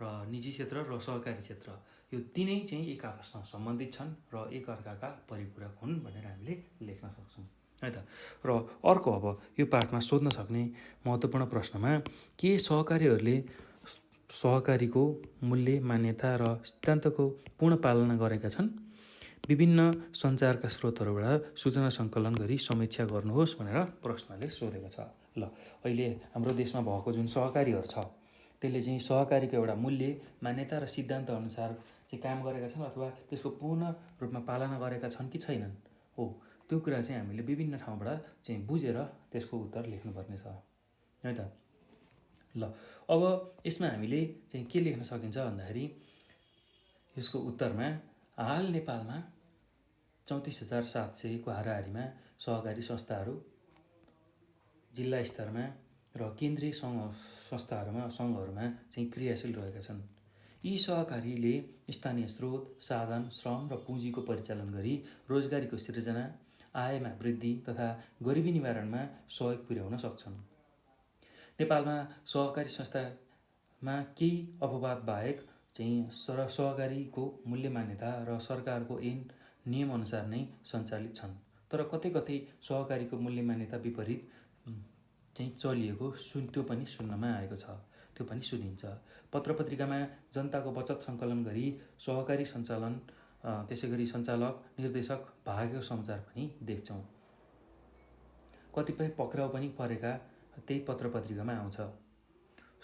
र निजी क्षेत्र र सहकारी क्षेत्र यो तिनै एक आपसमा सम्बन्धित छन् र एकअर्काका परिपूरक हुन् भनेर हामीले लेख्न सक्छौँ है त। र अर्को अब यो पाठमा सोध्न सक्ने महत्त्वपूर्ण प्रश्नमा के सहकारीहरूले सहकारीको मूल्य, मान्यता र सिद्धान्तको पूर्ण पालना गरेका छन्? विभिन्न सञ्चारका स्रोतहरूबाट सूचना सङ्कलन गरी समीक्षा गर्नुहोस् भनेर प्रश्नले सोधेको छ। ल, अहिले हाम्रो देशमा भएको जुन सहकारीहरू छ त्यसले चाहिँ सहकारीको एउटा मूल्य मान्यता र सिद्धान्त अनुसार चाहिँ काम गरेका छन् अथवा त्यसको पूर्ण रूपमा पालना गरेका छन् कि छैनन् हो त्यो कुरा चाहिँ हामीले विभिन्न ठाउँबाट चाहिँ बुझेर त्यसको उत्तर लेख्नुपर्ने छ है त। ल अब यसमा हामीले चाहिँ के लेख्न सकिन्छ भन्दाखेरि यसको उत्तरमा हाल नेपालमा 34,700को हाराहारीमा सहकारी संस्थाहरू जिल्ला स्तरमा र केन्द्रीय सङ्घहरूमा चाहिँ क्रियाशील रहेका छन्। यी सहकारीले स्थानीय स्रोत, साधन, श्रम र पुँजीको परिचालन गरी रोजगारीको सृजना, आयमा वृद्धि तथा गरिबी निवारणमा सहयोग पुर्याउन सक्छन्। नेपालमा सहकारी संस्थामा केही अपवाद बाहेक चाहिँ सहकारीको मूल्य मान्यता र सरकारको ऐन नियमअनुसार नै सञ्चालित छन्। तर कतै कतै सहकारीको मूल्य मान्यता विपरीत चाहिँ चलिएको त्यो पनि सुन्नमा आएको छ, त्यो पनि सुनिन्छ। पत्रपत्रिकामा जनताको बचत सङ्कलन गरी सहकारी सञ्चालन त्यसै गरी सञ्चालक निर्देशक भागेको समाचार पनि देख्छौँ। कतिपय पक्राउ पनि परेका त्यही पत्रपत्रिकामा आउँछ।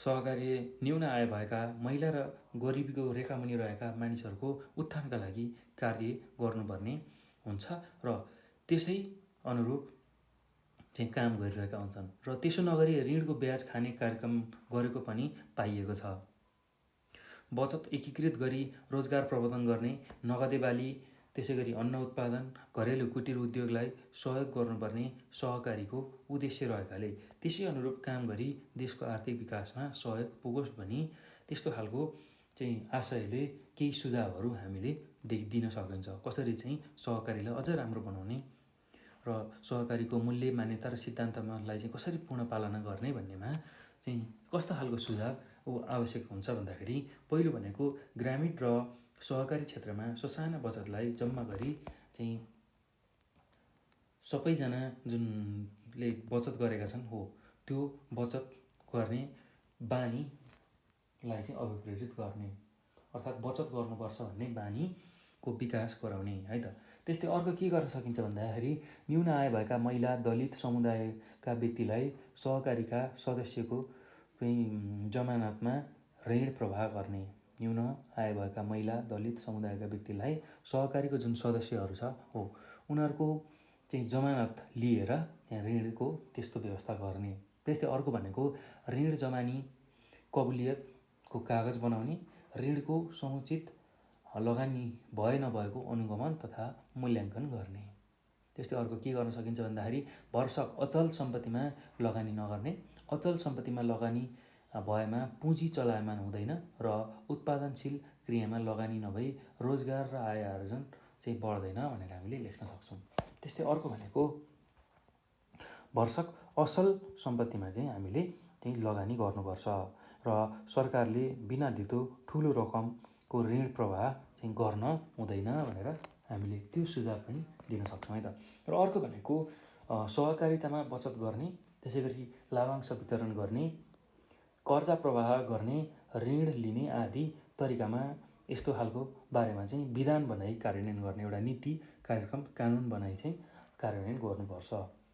सहकारीले न्यून आय भएका महिला र गरिबीको रेखामुनि रहेका मानिसहरूको उत्थानका लागि कार्य गर्नुपर्ने हुन्छ र त्यसै अनुरूप चाहिँ काम गरिरहेका हुन्छन् र त्यसो नगरी ऋणको ब्याज खाने कार्यक्रम गरेको पनि पाइएको छ। बचत एकीकृत गरी रोजगार प्रवर्धन गर्ने, नगदे बाली त्यसै गरी अन्न उत्पादन, घरेलु कुटीर उद्योगलाई सहयोग गर्नुपर्ने सहकारीको उद्देश्य रहेकाले त्यसै अनुरूप काम गरी देशको आर्थिक विकासमा सहयोग पुगोस् भनी त्यस्तो खालको चाहिँ आशयले केही सुझावहरू हामीले दिन सकिन्छ। कसरी चाहिँ सहकारीलाई अझ राम्रो बनाउने र सहकारीको मूल्य मान्यता र सिद्धान्तलाई चाहिँ कसरी पूर्ण पालना गर्ने भन्नेमा चाहिँ कस्तो खालको सुझाव आवश्यक हुन्छ भन्दाखेरि पहिलो भनेको ग्रामीण र सहकारी क्षेत्रमा ससाना बचतलाई जम्मा गरी चाहिँ सबैजना जुनले बचत गरेका छन् हो त्यो बचत गर्ने बानीलाई चाहिँ अभिप्रेरित गर्ने अर्थात् बचत गर्नुपर्छ भन्ने बानीको विकास गराउने है त। त्यस्तै अर्को के गर्न सकिन्छ भन्दाखेरि न्यून आय भएका महिला, दलित समुदायका व्यक्तिलाई सहकारीका सदस्यको जमानतमा ऋण प्रवाह गर्ने। न्यून आय भएका महिला, दलित समुदायका व्यक्तिलाई सहकारीको जुन सदस्यहरू छ हो उनीहरूको चाहिँ जमानत लिएर त्यहाँ ऋणको त्यस्तो व्यवस्था गर्ने। त्यस्तै अर्को भनेको ऋण जमानी कबुलियतको कागज बनाउने, ऋणको समुचित लगानी भए नभएको अनुगमन तथा मूल्याङ्कन गर्ने। त्यस्तै अर्को के गर्न सकिन्छ भन्दाखेरि भरसक अचल सम्पत्तिमा लगानी नगर्ने। अचल सम्पत्तिमा लगानी भएमा पुँजी चलायमान हुँदैन र उत्पादनशील क्रियामा लगानी नभई रोजगार र आय आर्जन चाहिँ बढ्दैन भनेर हामीले लेख्न सक्छौँ। त्यस्तै अर्को भनेको भरसक असल सम्पत्तिमा चाहिँ हामीले त्यही लगानी गर्नुपर्छ र सरकारले बिना धितो ठुलो रकमको ऋण प्रवाह चाहिँ गर्न हुँदैन भनेर हामीले त्यो सुझाव पनि दिन सक्छौँ है त। र अर्को भनेको सहकारितामा बचत गर्ने, त्यसै गरी लाभांश वितरण गर्ने, कर्जा प्रवाह गर्ने, ऋण लिने आदि तरिकामा यस्तो खालको बारेमा चाहिँ विधान बनाई कार्यान्वयन गर्ने एउटा नीति, कार्यक्रम, कानुन बनाई चाहिँ कार्यान्वयन गर्नुपर्छ।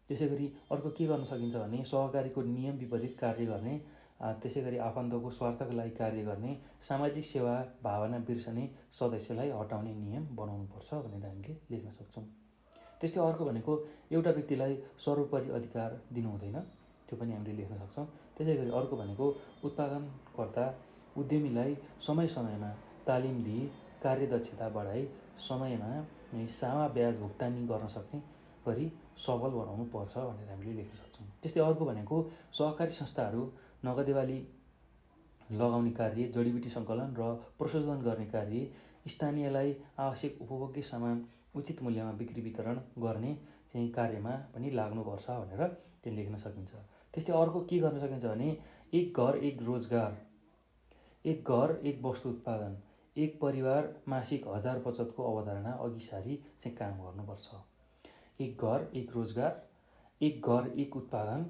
त्यसै गरी अर्को के गर्न सकिन्छ भने सहकारीको नियम विपरीत कार्य गर्ने, त्यसै गरी आफन्तको स्वार्थका लागि कार्य गर्ने, सामाजिक सेवा भावना बिर्सने सदस्यलाई हटाउने नियम बनाउनुपर्छ भनेर हामीले लेख्न सक्छौँ। त्यस्तै अर्को भनेको एउटा व्यक्तिलाई सर्वोपरि अधिकार दिनु हुँदैन, त्यो पनि हामीले लेख्न सक्छौँ। त्यसै गरी अर्को भनेको उत्पादनकर्ता उद्यमीलाई समय समयमा तालिम दिई कार्यदक्षता बढाई समयमा सामा ब्याज भुक्तानी गर्न सक्ने गरी सबल बनाउनु पर्छ भनेर हामीले लेख्न सक्छौँ। त्यस्तै अर्को भनेको सहकारी संस्थाहरू नगदेबाली लगाउने कार्य, जडीबुटी सङ्कलन र प्रशोधन गर्ने कार्य, स्थानीयलाई आवश्यक उपभोग्य सामान उचित मूल्यमा बिक्री वितरण गर्ने चाहिँ कार्यमा पनि लाग्नुपर्छ भनेर त्यो लेख्न सकिन्छ। त्यस्तै अर्को के गर्न सकिन्छ भने एक घर एक रोजगार, एक घर एक वस्तु उत्पादन, एक परिवार मासिक 1000 बचतको अवधारणा अघि सारी चाहिँ काम गर्नुपर्छ। एक घर एक रोजगार, एक घर एक उत्पादन,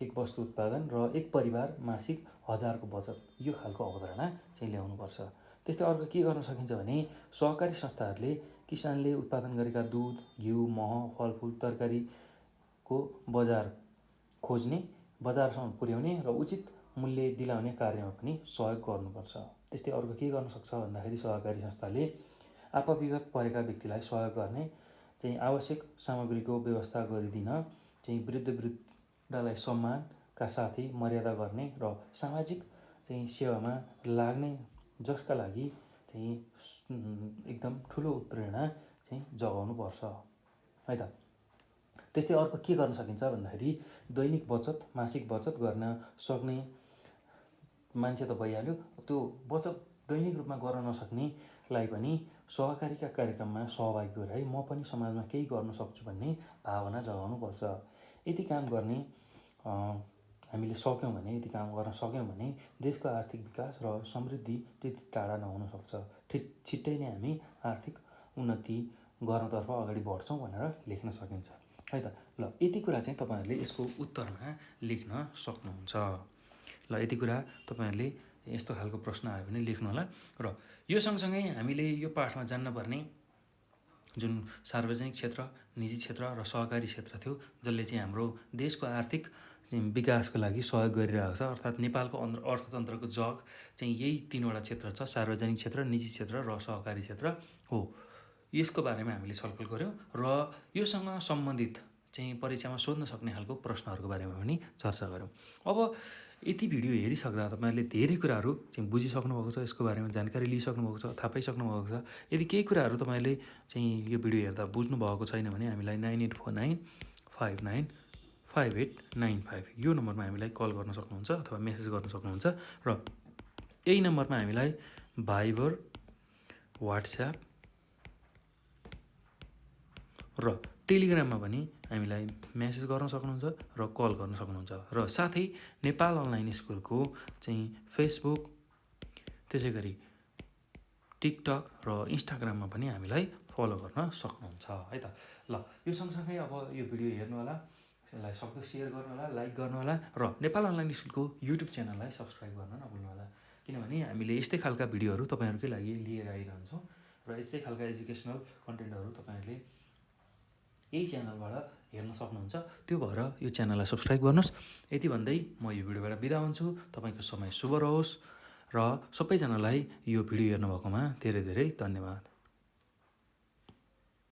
एक वस्तु उत्पादन र एक परिवार मासिक 1000को बचत, यो खालको अवधारणा चाहिँ ल्याउनुपर्छ। त्यस्तै अर्को के गर्न सकिन्छ भने सहकारी संस्थाहरूले किसानले उत्पादन गरेका दुध, घिउ, मह, फलफुल, तरकारीको बजार खोज्ने, बजारसम्म पुर्याउने र उचित मूल्य दिलाउने कार्यमा पनि सहयोग गर्नुपर्छ। त्यस्तै अर्को के गर्न सक्छ भन्दाखेरि सहकारी संस्थाले आपविगत परेका व्यक्तिलाई सहयोग गर्ने चाहिँ आवश्यक सामग्रीको व्यवस्था गरिदिन, चाहिँ वृद्धलाई सम्मानका साथै मर्यादा गर्ने र सामाजिक चाहिँ सेवामा लाग्ने, जसका लागि चाहिँ एकदम ठुलो उत्प्रेरणा चाहिँ जगाउनुपर्छ है त। त्यस्तै अर्को के गर्न सकिन्छ भन्दाखेरि दैनिक बचत, मासिक बचत गर्न सक्ने मान्छे त भइहाल्यो, त्यो बचत दैनिक रूपमा गर्न नसक्नेलाई पनि सहकारीका कार्यक्रममा सहभागी गराई म पनि समाजमा केही गर्न सक्छु भन्ने भावना जगाउनुपर्छ। यति काम गर्ने हामीले सक्यौँ भने, यति काम गर्न सक्यौँ भने देशको आर्थिक विकास र समृद्धि त्यति टाढा नहुन सक्छ। छिट्टै नै हामी आर्थिक उन्नति गर्नतर्फ अगाडि बढ्छौँ भनेर लेख्न सकिन्छ है त। ल यति कुरा चाहिँ तपाईँहरूले यसको उत्तरमा लेख्न सक्नुहुन्छ। ल यति कुरा तपाईँहरूले यस्तो खालको प्रश्न आयो भने लेख्नु होला। र यो सँगसँगै हामीले यो पाठमा जान्नुपर्ने जुन सार्वजनिक क्षेत्र, निजी क्षेत्र र सहकारी क्षेत्र थियो, जसले चाहिँ हाम्रो देशको आर्थिक विकासको लागि सहयोग गरिरहेको छ, अर्थात् नेपालको अर्थतन्त्रको जग चाहिँ यही तीनवटा क्षेत्र छ, सार्वजनिक क्षेत्र, निजी क्षेत्र र सहकारी क्षेत्र हो। यसको बारेमा हामीले छलफल गऱ्यौँ र योसँग सम्बन्धित चाहिँ परीक्षामा सोध्न सक्ने खालको प्रश्नहरूको बारेमा पनि चर्चा गऱ्यौँ। अब यति भिडियो हेरिसक्दा तपाईँहरूले धेरै कुराहरू चाहिँ बुझिसक्नु भएको छ, यसको बारेमा जानकारी लिइसक्नु भएको छ, थाहा पाइसक्नु भएको छ। यदि केही कुराहरू तपाईँले चाहिँ यो भिडियो हेर्दा बुझ्नु भएको छैन भने हामीलाई 9849595895 यो नम्बरमा हामीलाई कल गर्न सक्नुहुन्छ अथवा मेसेज गर्न सक्नुहुन्छ। र यही नम्बरमा हामीलाई भाइबर, व्हाट्सएप र टेलिग्राममा पनि हामीलाई मेसेज गर्न सक्नुहुन्छ र कल गर्न सक्नुहुन्छ। र साथै नेपाल अनलाइन स्कुलको चाहिँ फेसबुक, त्यसै गरी टिकटक र इन्स्टाग्राममा पनि हामीलाई फलो गर्न सक्नुहुन्छ है त। ल यो सँगसँगै अब यो भिडियो हेर्नु होला, यसलाई सक्दो सेयर गर्नु होला, लाइक गर्नु होला र नेपाल अनलाइन स्कुलको युट्युब च्यानललाई सब्सक्राइब गर्न नभुल्नु होला। किनभने हामीले यस्तै खालका भिडियोहरू तपाईँहरूकै लागि लिएर आइरहन्छौँ र यस्तै खालका एजुकेसनल कन्टेन्टहरू तपाईँहरूले यही च्यानलबाट हेर्न सक्नुहुन्छ। त्यो भएर यो च्यानललाई सब्सक्राइब गर्नुहोस्। यति भन्दै म यो भिडियोबाट बिदा हुन्छु। तपाईँको समय शुभ रहोस् र सबैजनालाई यो भिडियो हेर्नुभएकोमा धेरै धेरै धन्यवाद।